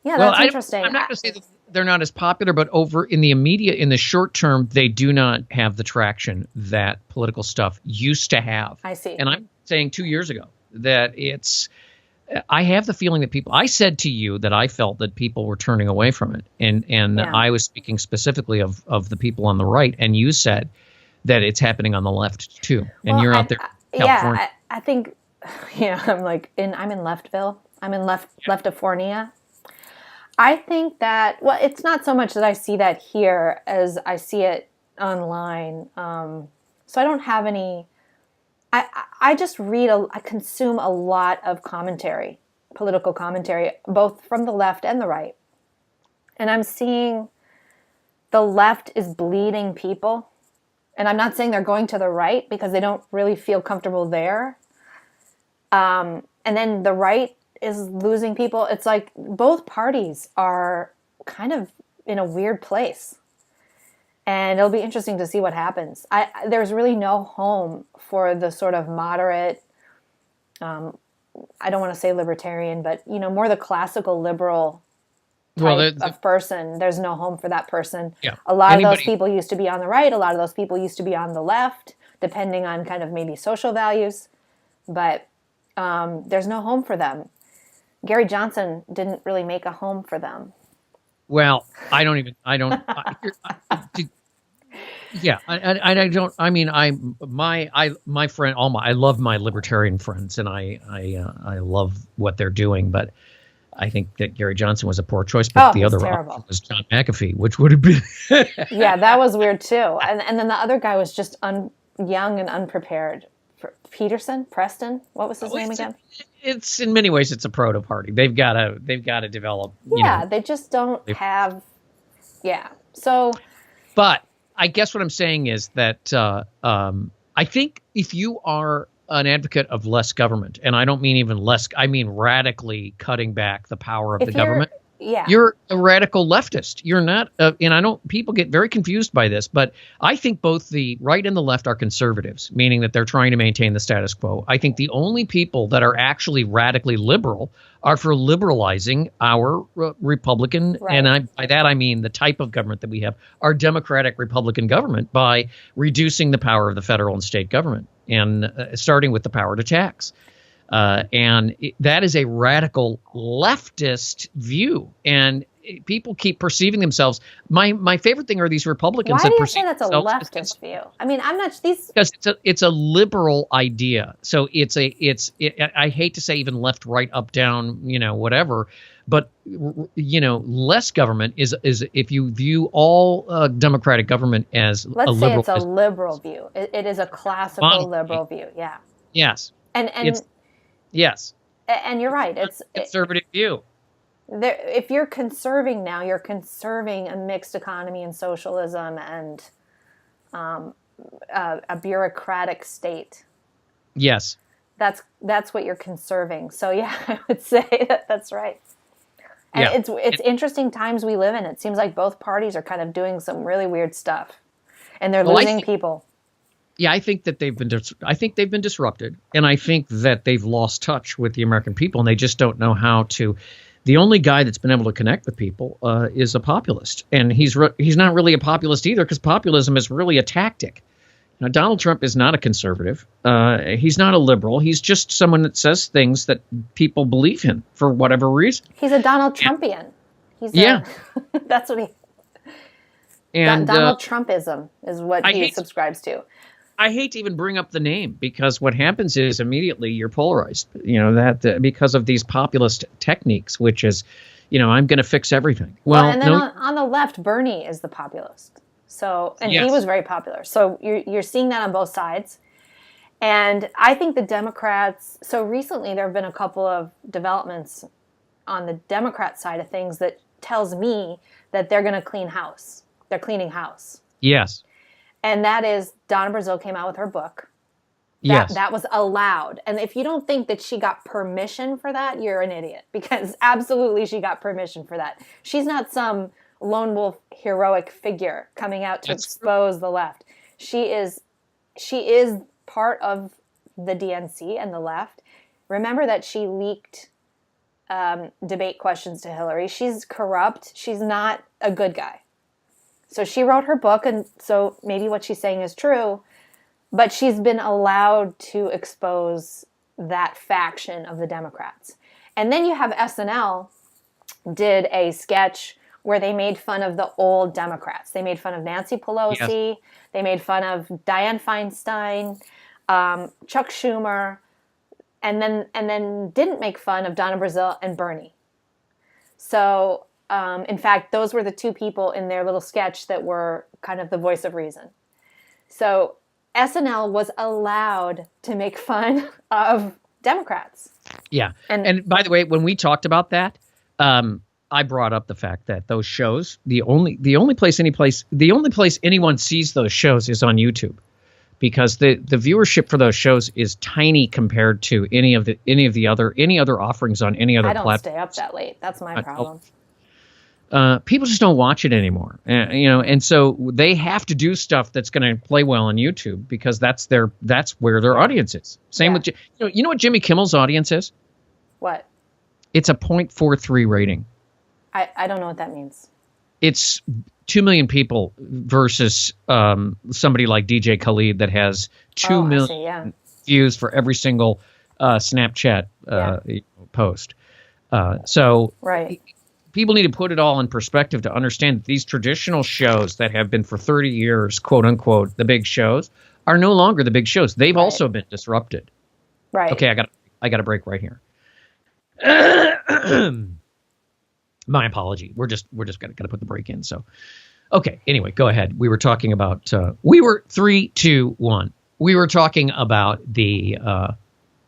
S2: that's interesting.
S5: I'm not going to say that they're not as popular, but over in the short term, they do not have the traction that political stuff used to have.
S2: I see.
S5: And I'm saying 2 years ago that I have the feeling that I said to you that I felt that people were turning away from it. And I was speaking specifically of the people on the right. And you said that it's happening on the left too. And you're out there in California.
S2: Yeah, I think, I'm in Leftville. I'm in Leftifornia. I think that, it's not so much that I see that here as I see it online. So I don't have any... I just I consume a lot of commentary, political commentary, both from the left and the right. And I'm seeing the left is bleeding people. And I'm not saying they're going to the right because they don't really feel comfortable there. And then the right is losing people. It's like both parties are kind of in a weird place. And it'll be interesting to see what happens. There's really no home for the sort of moderate, I don't want to say libertarian, but, you know, more the classical liberal type of person. There's no home for that person.
S5: Yeah.
S2: A lot of those people used to be on the right. A lot of those people used to be on the left, depending on kind of maybe social values. But there's no home for them. Gary Johnson didn't really make a home for them.
S5: Well, I love my libertarian friends, and I love what they're doing, but I think that Gary Johnson was a poor choice, but the other option was John McAfee, which would have been
S2: yeah, that was weird too. And then the other guy was just young and unprepared. Preston, what was his name again?
S5: It's in many ways it's a proto party. They've got to develop.
S2: They just don't have. Yeah. So.
S5: But I guess what I'm saying is that I think if you are an advocate of less government, and I don't mean even less, I mean radically cutting back the power of the government.
S2: Yeah.
S5: You're a radical leftist. You're not, and people get very confused by this, but I think both the right and the left are conservatives, meaning that they're trying to maintain the status quo. I think the only people that are actually radically liberal are for liberalizing our Republican, and by that I mean the type of government that we have, our democratic Republican government, by reducing the power of the federal and state government, and starting with the power to tax. That is a radical leftist view, and people keep perceiving themselves. My favorite thing are these Republicans.
S2: Why do you say that's a leftist view? I mean, I'm not these
S5: because it's a liberal idea. So I hate to say even left, right, up, down, whatever. But less government is if you view all democratic government as
S2: let's say it's a liberal view. It is a classical liberal view. Yeah.
S5: Yes.
S2: And
S5: yes.
S2: And you're right. It's
S5: a conservative view.
S2: If you're conserving now, you're conserving a mixed economy and socialism and a bureaucratic state.
S5: Yes.
S2: That's what you're conserving. So yeah, I would say that's right. And it's interesting times we live in. It seems like both parties are kind of doing some really weird stuff, and they're losing people.
S5: Yeah, I think that they've been disrupted, and I think that they've lost touch with the American people, and they just don't know how to. The only guy that's been able to connect with people is a populist, and he's not really a populist either, because populism is really a tactic. Now, Donald Trump is not a conservative. He's not a liberal. He's just someone that says things that people believe in for whatever reason.
S2: He's a Donald Trumpian. That's what he.
S5: And
S2: Donald Trumpism is what he subscribes to.
S5: I hate to even bring up the name, because what happens is immediately you're polarized. Because of these populist techniques, which is, I'm going to fix everything. Well,
S2: and then on the left, Bernie is the populist. So, and he was very popular. So you're seeing that on both sides. And I think the Democrats, so recently there have been a couple of developments on the Democrat side of things that tells me that they're going to clean house. They're cleaning house.
S5: Yes.
S2: And that is, Donna Brazile came out with her book. That was allowed. And if you don't think that she got permission for that, you're an idiot. Because absolutely she got permission for that. She's not some lone wolf heroic figure coming out to expose the left. She is part of the DNC and the left. Remember that she leaked debate questions to Hillary. She's corrupt. She's not a good guy. So she wrote her book, and so maybe what she's saying is true, but she's been allowed to expose that faction of the Democrats. And then you have SNL did a sketch where they made fun of the old Democrats. They made fun of Nancy Pelosi. Yes. They made fun of Dianne Feinstein, Chuck Schumer, and then didn't make fun of Donna Brazile and Bernie. So, in fact, those were the two people in their little sketch that were kind of the voice of reason. So SNL was allowed to make fun of Democrats.
S5: Yeah. And by the way, when we talked about that, I brought up the fact that those shows, the only place anyone sees those shows is on YouTube, because the viewership for those shows is tiny compared to any other offerings on any other platform.
S2: I don't stay up that late. That's my problem.
S5: people just don't watch it anymore. And so they have to do stuff that's going to play well on YouTube because that's where their audience is. Same with you know what Jimmy Kimmel's audience is?
S2: What?
S5: It's a 0.43 rating.
S2: I don't know what that means.
S5: It's 2 million people versus somebody like DJ Khaled that has 2 million views for every single Snapchat post. So people need to put it all in perspective to understand that these traditional shows that have been for 30 years, quote unquote, the big shows, are no longer the big shows. They've also been disrupted.
S2: Right.
S5: Okay, I got a break right here. My apology. We're just gonna put the break in. So, okay. Anyway, go ahead. We were talking about. We were 3, 2, 1. We were talking about the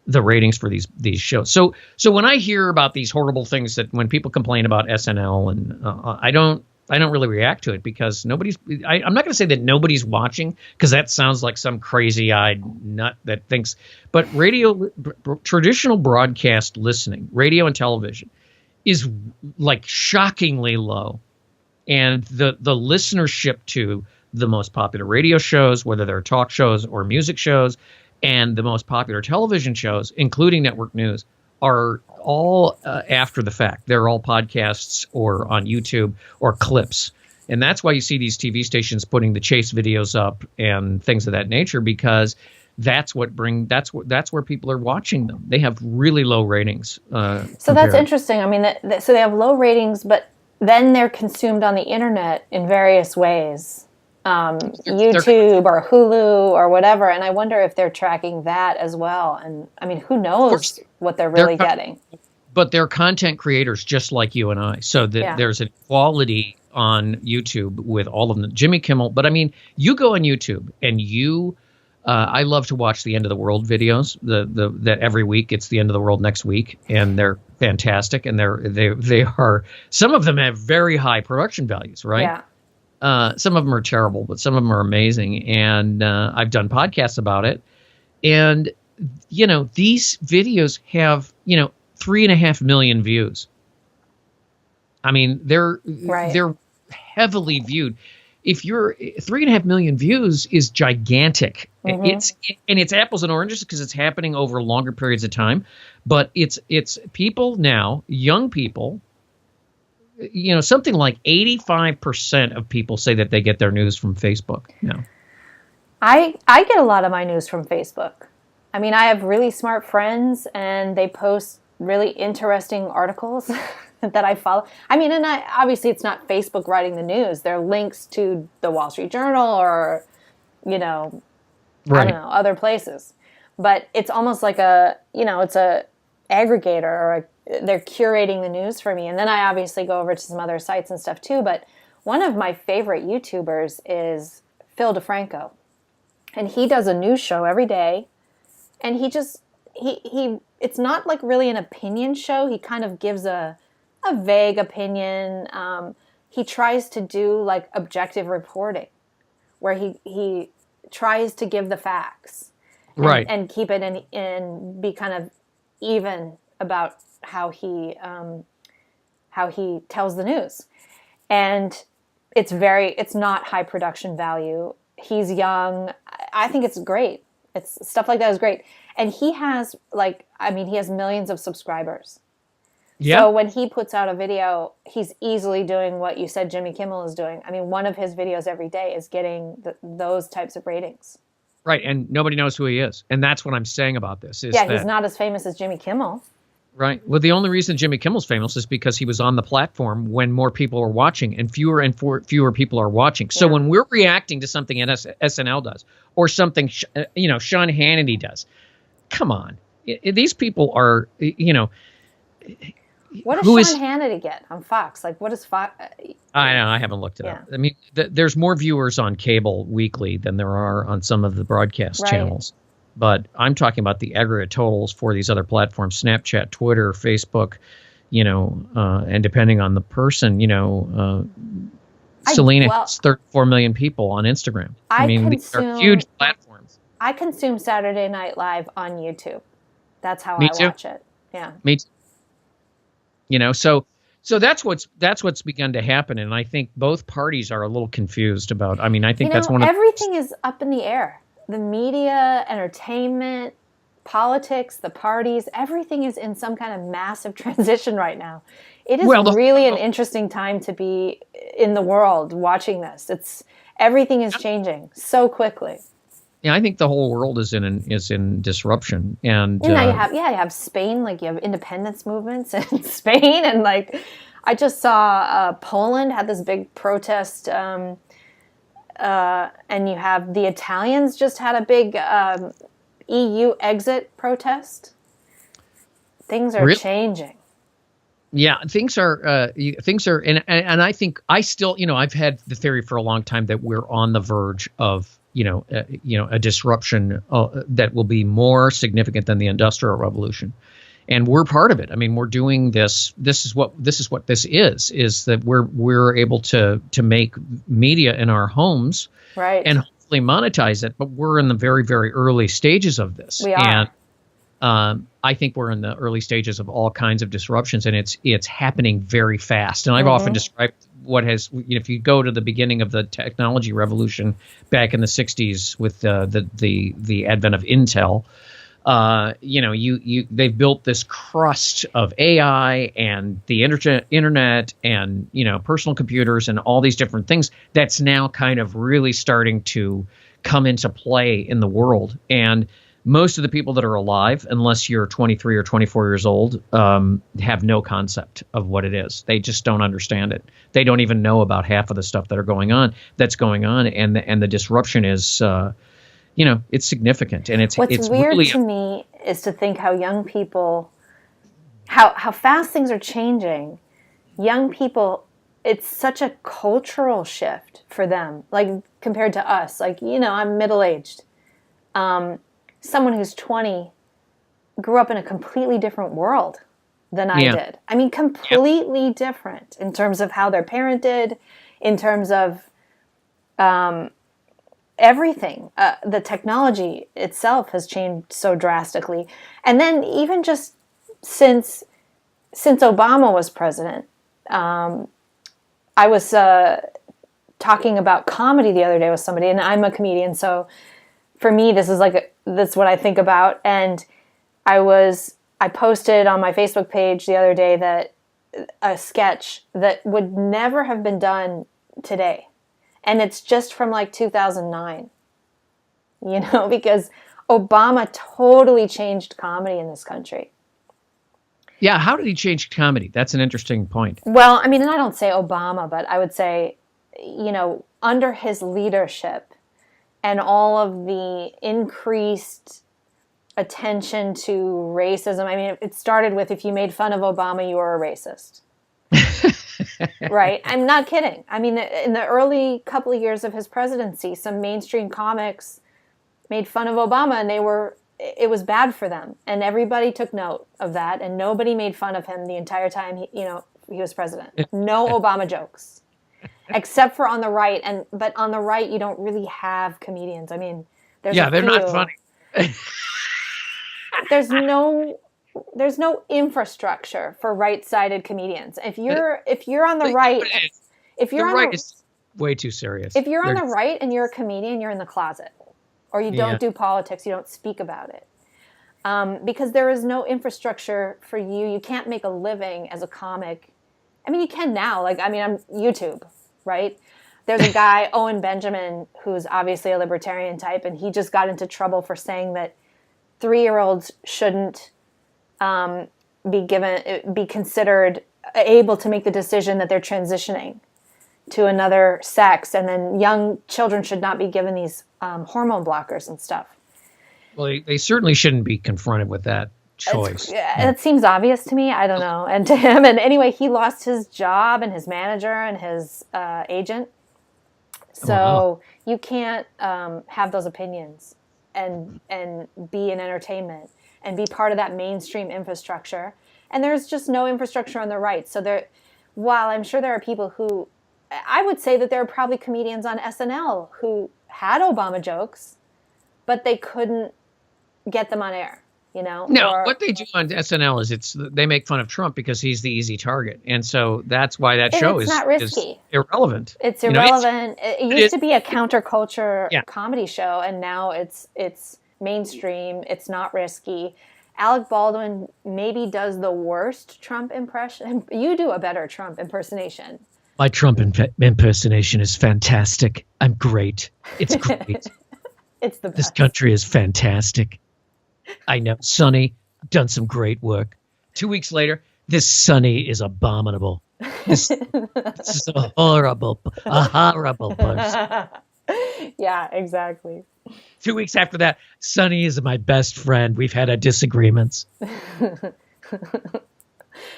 S5: ratings for these shows. So when I hear about these horrible things that when people complain about SNL and I don't really react to it because I'm not going to say that nobody's watching because that sounds like some crazy-eyed nut that thinks. But traditional broadcast listening, radio and television, is like shockingly low, and the listenership to the most popular radio shows, whether they're talk shows or music shows, and the most popular television shows, including network news, are all after the fact. They're all podcasts or on YouTube or clips. And that's why you see these TV stations putting the chase videos up and things of that nature, because that's where people are watching them. They have really low ratings.
S2: So that's interesting. I mean, so they have low ratings, but then they're consumed on the internet in various ways. YouTube or Hulu or whatever, and I wonder if they're tracking that as well. And I mean, who knows what they're really getting?
S5: But they're content creators just like you and I. So there's an equality on YouTube with all of them. Jimmy Kimmel, but I mean, you go on YouTube and I love to watch the End of the World videos. That every week it's the End of the World next week, and they're fantastic. And they are, some of them have very high production values, right?
S2: Yeah.
S5: Some of them are terrible, but some of them are amazing. And I've done podcasts about it. And, these videos have, 3.5 million views. I mean, they're heavily viewed. If you're 3.5 million views is gigantic. Mm-hmm. It's apples and oranges because it's happening over longer periods of time. But it's people now, young people. Something like 85% of people say that they get their news from Facebook now.
S2: I get a lot of my news from Facebook. I mean, I have really smart friends, and they post really interesting articles that I follow. I mean, and obviously it's not Facebook writing the news. There are links to the Wall Street Journal or, I don't know, other places. But it's almost like it's a aggregator or they're curating the news for me. And then I obviously go over to some other sites and stuff too. But one of my favorite YouTubers is Phil DeFranco. And he does a news show every day. And he it's not like really an opinion show. He kind of gives a vague opinion. He tries to do like objective reporting where he tries to give the facts. And keep it in and be kind of even about how he tells the news. And it's not high production value. He's young. I think it's great. It's stuff like that is great. And he has he has millions of subscribers. Yeah. So when he puts out a video, he's easily doing what you said Jimmy Kimmel is doing. I mean, one of his videos every day is getting those types of ratings.
S5: Right, and nobody knows who he is. And that's what I'm saying about this. He's
S2: not as famous as Jimmy Kimmel.
S5: Right. Well, the only reason Jimmy Kimmel's famous is because he was on the platform when more people are watching and fewer people are watching. So when we're reacting to something SNL does or something, Sean Hannity does, come on. These people are,
S2: What does Sean Hannity get on Fox? Like, what is Fox?
S5: I know. I haven't looked it up. I mean, there's more viewers on cable weekly than there are on some of the broadcast channels. But I'm talking about the aggregate totals for these other platforms, Snapchat, Twitter, Facebook, and depending on the person, Selena has 34 million people on Instagram. These are huge platforms.
S2: I consume Saturday Night Live on YouTube. That's how I watch it. Yeah.
S5: Me too. So So that's what's begun to happen, and I think both parties are a little confused about. I mean, I think that's one of
S2: everything is up in the air. The media, entertainment, politics, the parties, everything is in some kind of massive transition right now. It is really an interesting time to be in the world watching this. Everything is changing so quickly.
S5: Yeah, I think the whole world is in disruption, and
S2: you have Spain, like you have independence movements in Spain, and like I just saw Poland had this big protest, and you have the Italians just had a big EU exit protest. Things are changing.
S5: Yeah, things are, and I think I still, I've had the theory for a long time that we're on the verge of a disruption that will be more significant than the Industrial Revolution, and we're part of it. I mean, we're doing this. This is what this is that we're able to make media in our homes,
S2: right,
S5: and hopefully monetize it. But we're in the very, very early stages of this.
S2: We are.
S5: And I think we're in the early stages of all kinds of disruptions, and it's happening very fast. And I've often described what has, if you go to the beginning of the technology revolution back in the 60s with the advent of Intel, they've built this crust of AI and the internet and, personal computers and all these different things that's now kind of really starting to come into play in the world. And most of the people that are alive, unless you're 23 or 24 years old, have no concept of what it is. They just don't understand it. They don't even know about half of the stuff that's going on. And the disruption is, it's significant. And it's
S2: weird
S5: really,
S2: to me is to think how young people, how fast things are changing. Young people, it's such a cultural shift for them, like compared to us. Like, I'm middle-aged. Someone who's 20 grew up in a completely different world than I did. I mean, completely different in terms of how they're parented, in terms of everything. The technology itself has changed so drastically. And then even just since Obama was president, I was talking about comedy the other day with somebody, and I'm a comedian, so for me, that's what I think about. And I posted on my Facebook page the other day that a sketch that would never have been done today. And it's just from like 2009, because Obama totally changed comedy in this country.
S5: Yeah. How did he change comedy? That's an interesting point.
S2: Well, I mean, and I don't say Obama, but I would say, under his leadership, and all of the increased attention to racism. I mean, it started with if you made fun of Obama, you were a racist. Right? I'm not kidding. I mean, in the early couple of years of his presidency, some mainstream comics made fun of Obama, and it was bad for them. And everybody took note of that, and nobody made fun of him the entire time he was president. No Obama jokes. Except for on the right, but on the right you don't really have comedians. I mean, they're
S5: not funny.
S2: There's no infrastructure for right-sided comedians. If you're on the right,
S5: is way too serious.
S2: If you're on the right and you're a comedian, you're in the closet, or you don't do politics. You don't speak about it, because there is no infrastructure for you. You can't make a living as a comic. I mean, you can now. I'm YouTube. Right? There's a guy, Owen Benjamin, who's obviously a libertarian type, and he just got into trouble for saying that 3-year-olds shouldn't be considered able to make the decision that they're transitioning to another sex, and then young children should not be given these hormone blockers and stuff.
S5: Well, they certainly shouldn't be confronted with that choice.
S2: It seems obvious to me. I don't know. And to him, and anyway, he lost his job and his manager and his agent. So you can't have those opinions and be in entertainment and be part of that mainstream infrastructure. And there's just no infrastructure on the right. So while I'm sure there are people who, I would say that there are probably comedians on SNL who had Obama jokes, but they couldn't get them on air.
S8: you know?
S5: No, what they do on SNL is they make fun of Trump because he's the easy target. And so that's why that show is irrelevant.
S8: It's irrelevant. It used to be a counterculture comedy show, and now it's mainstream. It's not risky. Alec Baldwin maybe does the worst Trump impression. You do a better Trump impersonation.
S5: My Trump impersonation is fantastic. I'm great. It's great.
S8: It's the best.
S5: This country is fantastic. I know. Sonny, done some great work. 2 weeks later, this Sonny is abominable. This is a horrible person.
S8: Yeah, exactly.
S5: 2 weeks after that, Sonny is my best friend. We've had our disagreements.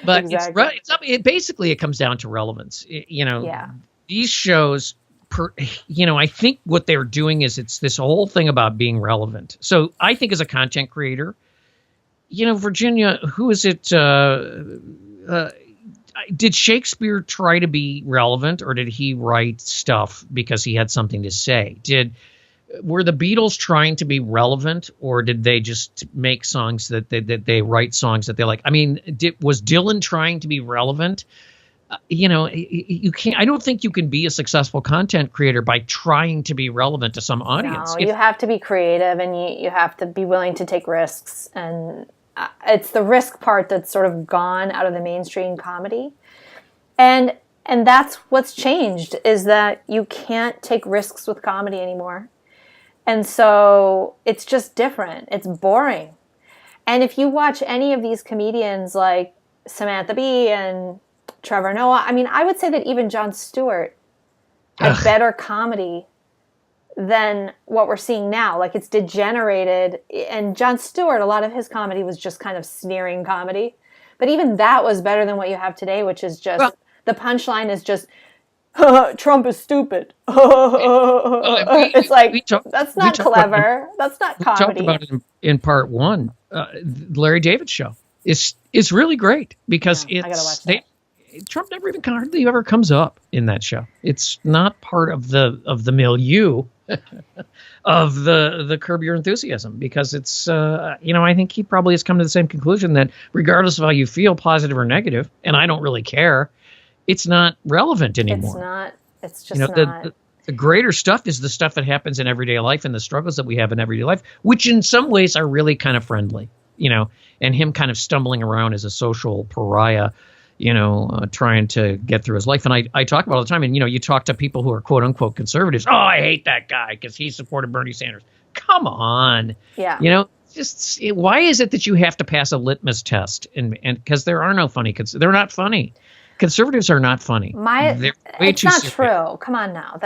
S5: But exactly. Basically, it comes down to relevance. These shows, I think what they're doing is it's this whole thing about being relevant. So I think as a content creator, Virginia, who is it? Did Shakespeare try to be relevant, or did he write stuff because he had something to say? Were the Beatles trying to be relevant, or did they just make songs that they write songs that they like? I mean, was Dylan trying to be relevant? You can't. I don't think you can be a successful content creator by trying to be relevant to some audience.
S8: No, you have to be creative, and you have to be willing to take risks. And it's the risk part that's sort of gone out of the mainstream comedy. And that's what's changed, is that you can't take risks with comedy anymore. And so it's just different. It's boring. And if you watch any of these comedians like Samantha Bee and Trevor Noah, I mean, I would say that even Jon Stewart had better comedy than what we're seeing now. Like, it's degenerated. And Jon Stewart, a lot of his comedy was just kind of sneering comedy. But even that was better than what you have today, which is just, the punchline is just, Trump is stupid. It's like, that's not clever. That's not comedy.
S5: We talked about it in part one. Larry David's show is really great because
S8: I gotta watch that.
S5: Trump never even hardly ever comes up in that show. It's not part of the milieu of the Curb Your Enthusiasm, because it's I think he probably has come to the same conclusion that regardless of how you feel, positive or negative, and I don't really care, it's not relevant anymore.
S8: It's not. It's just not.
S5: The greater stuff is the stuff that happens in everyday life and the struggles that we have in everyday life, which in some ways are really kind of friendly, and him kind of stumbling around as a social pariah, trying to get through his life. And I talk about it all the time. And, you talk to people who are quote unquote conservatives. Oh, I hate that guy because he supported Bernie Sanders. Come on.
S8: Yeah.
S5: Just why is it that you have to pass a litmus test? And because there are no funny, they're not funny. Conservatives are not funny.
S8: It's not true. Come on now.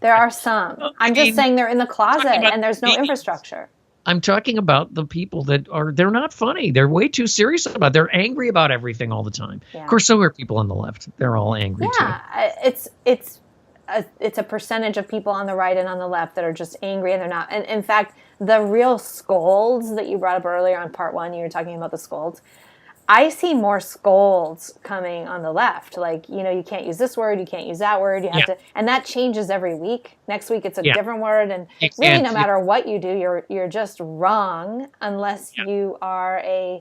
S8: There are some. I'm just saying they're in the closet and there's no infrastructure.
S5: I'm talking about the people they're not funny. They're way too serious about it. They're angry about everything all the time. Yeah. Of course, so are people on the left. They're all angry too.
S8: Yeah, it's a percentage of people on the right and on the left that are just angry, and they're not. And in fact, the real scolds that you brought up earlier on part one, you were talking about the scolds. I see more scolds coming on the left. Like, you can't use this word, you can't use that word, you have to, and that changes every week. Next week it's a different word, and really no matter what you do, you're just wrong unless you are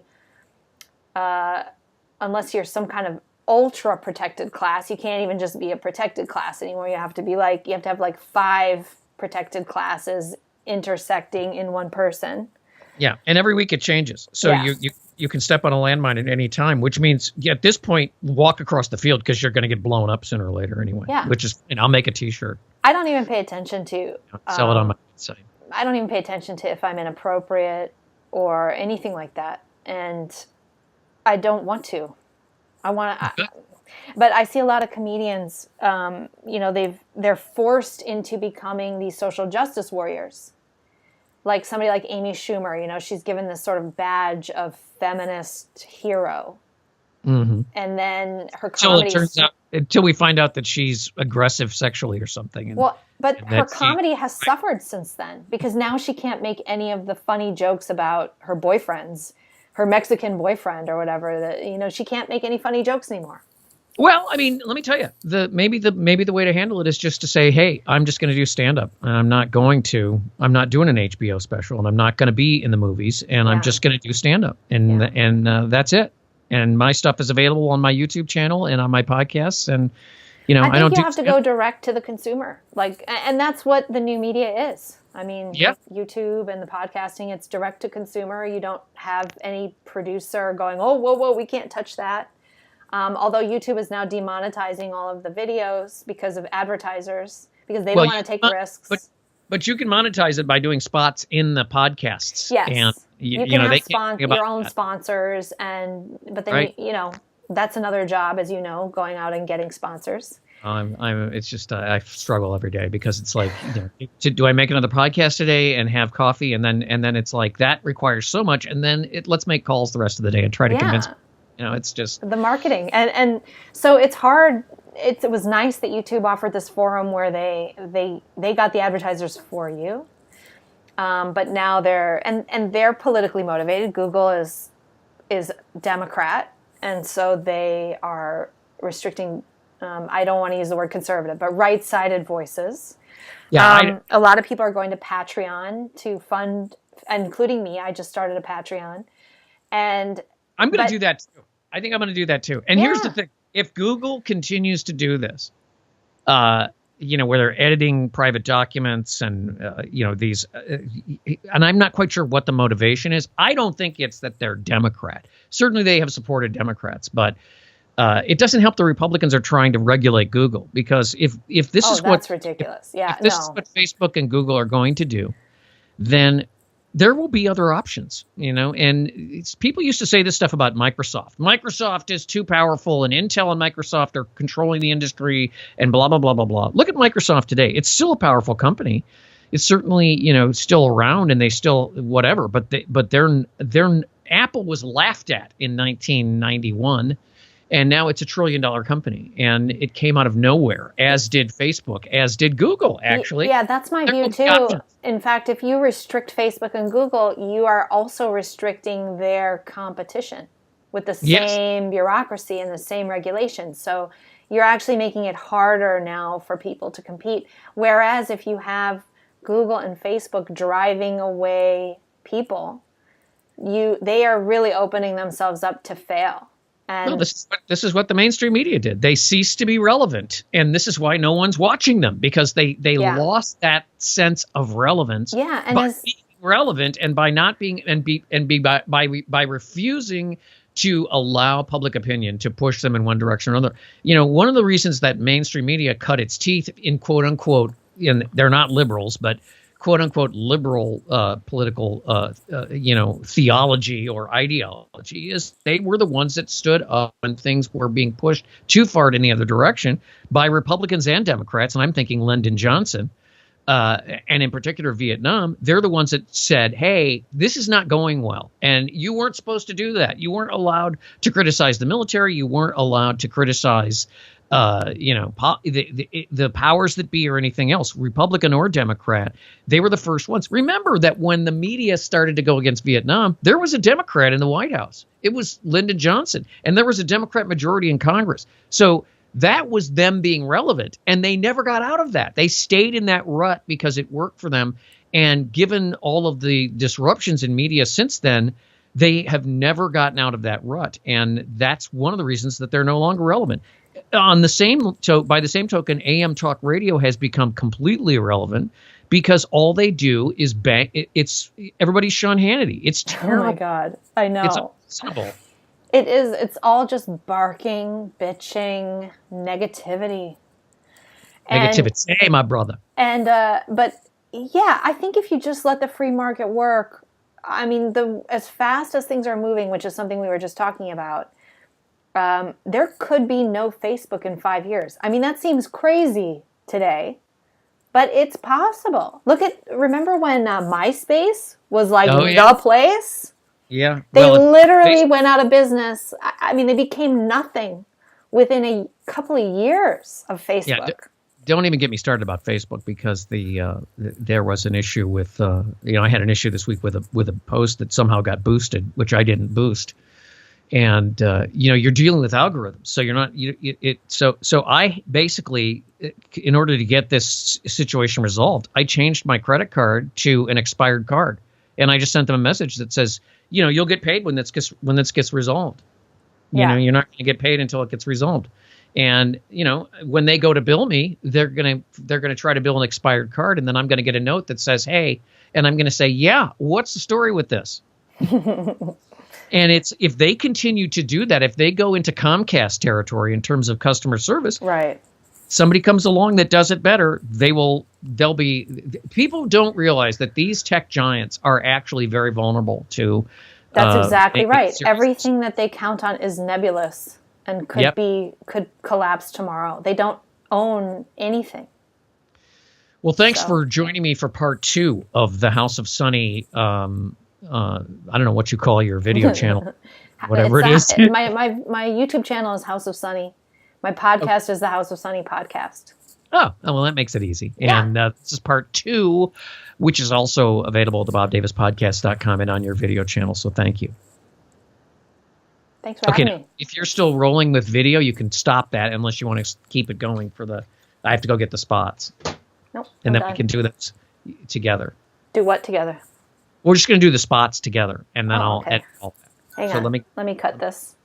S8: unless you're some kind of ultra protected class. You can't even just be a protected class anymore. You have to have like 5 protected classes intersecting in one person.
S5: Yeah, and every week it changes. So you can step on a landmine at any time, which means at this point, walk across the field because you're going to get blown up sooner or later anyway.
S8: Yeah.
S5: Which is, I'll make a T-shirt.
S8: I don't even pay attention to...
S5: sell it on my website.
S8: I don't even pay attention to if I'm inappropriate or anything like that. And I don't want to. But I see a lot of comedians, they're forced into becoming these social justice warriors. Like somebody like Amy Schumer, she's given this sort of badge of feminist hero.
S5: Mm-hmm.
S8: And then her comedy...
S5: Until we find out that she's aggressive sexually or something.
S8: But her comedy has suffered since then, because now she can't make any of the funny jokes about her boyfriends, her Mexican boyfriend or whatever. That she can't make any funny jokes anymore.
S5: Well, I mean, let me tell you, maybe the way to handle it is just to say, hey, I'm just going to do stand-up, and I'm not doing an HBO special, and I'm not going to be in the movies, and I'm just going to do stand-up, and that's it. And my stuff is available on my YouTube channel and on my podcasts, and
S8: I think you have to go direct to the consumer, and that's what the new media is. I mean, YouTube and the podcasting, it's direct to consumer. You don't have any producer going, oh, whoa, we can't touch that. Although YouTube is now demonetizing all of the videos because of advertisers, because they don't want to take risks.
S5: But you can monetize it by doing spots in the podcasts.
S8: Yes,
S5: and
S8: you can have your own sponsors, but then that's another job, as you know, going out and getting sponsors.
S5: It's just I struggle every day because it's like, do I make another podcast today and have coffee, and then it's like that requires so much, and then let's make calls the rest of the day and try to convince. It's just
S8: the marketing, and so it's hard. It was nice that YouTube offered this forum where they got the advertisers for you, but now they're politically motivated. Google is Democrat, and so they are restricting. I don't want to use the word conservative, but right-sided voices. Yeah, a lot of people are going to Patreon to fund, including me. I just started a Patreon, and
S5: I'm going to do that too. I think I'm going to do that too. And here's the thing. If Google continues to do this, where they're editing private documents and, these, and I'm not quite sure what the motivation is. I don't think it's that they're Democrat. Certainly they have supported Democrats, but it doesn't help the Republicans are trying to regulate Google, because if this is
S8: that's ridiculous.
S5: If this is what Facebook and Google are going to do, then there will be other options, and people used to say this stuff about Microsoft. Microsoft is too powerful, and Intel and Microsoft are controlling the industry, and blah, blah, blah, blah, blah. Look at Microsoft today. It's still a powerful company. It's certainly, still around, and they still whatever, but their Apple was laughed at in 1991. And now it's $1 trillion company, and it came out of nowhere, as did Facebook, as did Google, actually.
S8: Yeah, that's my view, too. In fact, if you restrict Facebook and Google, you are also restricting their competition with the same bureaucracy and the same regulations. So you're actually making it harder now for people to compete. Whereas if you have Google and Facebook driving away people, they are really opening themselves up to fail.
S5: No, this is what the mainstream media did. They ceased to be relevant, and this is why no one's watching them, because they lost that sense of relevance.
S8: Yeah, and
S5: by being relevant, and by not being by refusing to allow public opinion to push them in one direction or another. One of the reasons that mainstream media cut its teeth in quote unquote, they're not liberals, but quote-unquote liberal political, theology or ideology, is they were the ones that stood up when things were being pushed too far in the other direction by Republicans and Democrats. And I'm thinking Lyndon Johnson, and in particular Vietnam. They're the ones that said, hey, this is not going well. And you weren't supposed to do that. You weren't allowed to criticize the military. You weren't allowed to criticize the powers that be or anything else, Republican or Democrat. They were the first ones. Remember that when the media started to go against Vietnam, there was a Democrat in the White House. It was Lyndon Johnson, and there was a Democrat majority in Congress. So that was them being relevant, and they never got out of that. They stayed in that rut because it worked for them. And given all of the disruptions in media since then, they have never gotten out of that rut. And that's one of the reasons that they're no longer relevant. By the same token, AM talk radio has become completely irrelevant because all they do is it's everybody's Sean Hannity. It's terrible.
S8: Oh my God, I know.
S5: It's unreasonable.
S8: It is. It's all just barking, bitching, negativity.
S5: Negativity, my brother.
S8: And but yeah, I think if you just let the free market work, I mean, as fast as things are moving, which is something we were just talking about. There could be no Facebook in 5 years. I mean, that seems crazy today, but it's possible. Remember when MySpace was the place?
S5: Yeah.
S8: They literally went out of business. I mean, they became nothing within a couple of years of Facebook.
S5: Yeah, don't even get me started about Facebook, because there was an issue with, I had an issue this week with a post that somehow got boosted, which I didn't boost. you're dealing with algorithms, so you're not so I basically, in order to get this situation resolved, I changed my credit card to an expired card, and I just sent them a message that says, you'll get paid when this gets resolved. You're not going to get paid until it gets resolved. And when they go to bill me, they're gonna try to bill an expired card, and then I'm going to get a note that says, hey, and I'm going to say, yeah, what's the story with this? And if they continue to do that, if they go into Comcast territory in terms of customer service,
S8: right?
S5: Somebody comes along that does it better, people don't realize that these tech giants are actually very vulnerable to.
S8: That's exactly right. Everything that they count on is nebulous and could collapse tomorrow. They don't own anything.
S5: Well, thanks for joining me for part 2 of the House of Sunny. I don't know what you call your video channel, whatever it is.
S8: My YouTube channel is House of Sunny. My podcast is the House of Sunny podcast.
S5: Oh, well, that makes it easy. Yeah. And this is part 2, which is also available at thebobdavispodcast.com and on your video channel. So thank you.
S8: Thanks for having me.
S5: If you're still rolling with video, you can stop that unless you want to keep it going I have to go get the spots.
S8: Nope.
S5: And then we can do this together.
S8: Do what together?
S5: We're just going to do the spots together, and then I'll edit all that.
S8: Hang on. Let me cut this.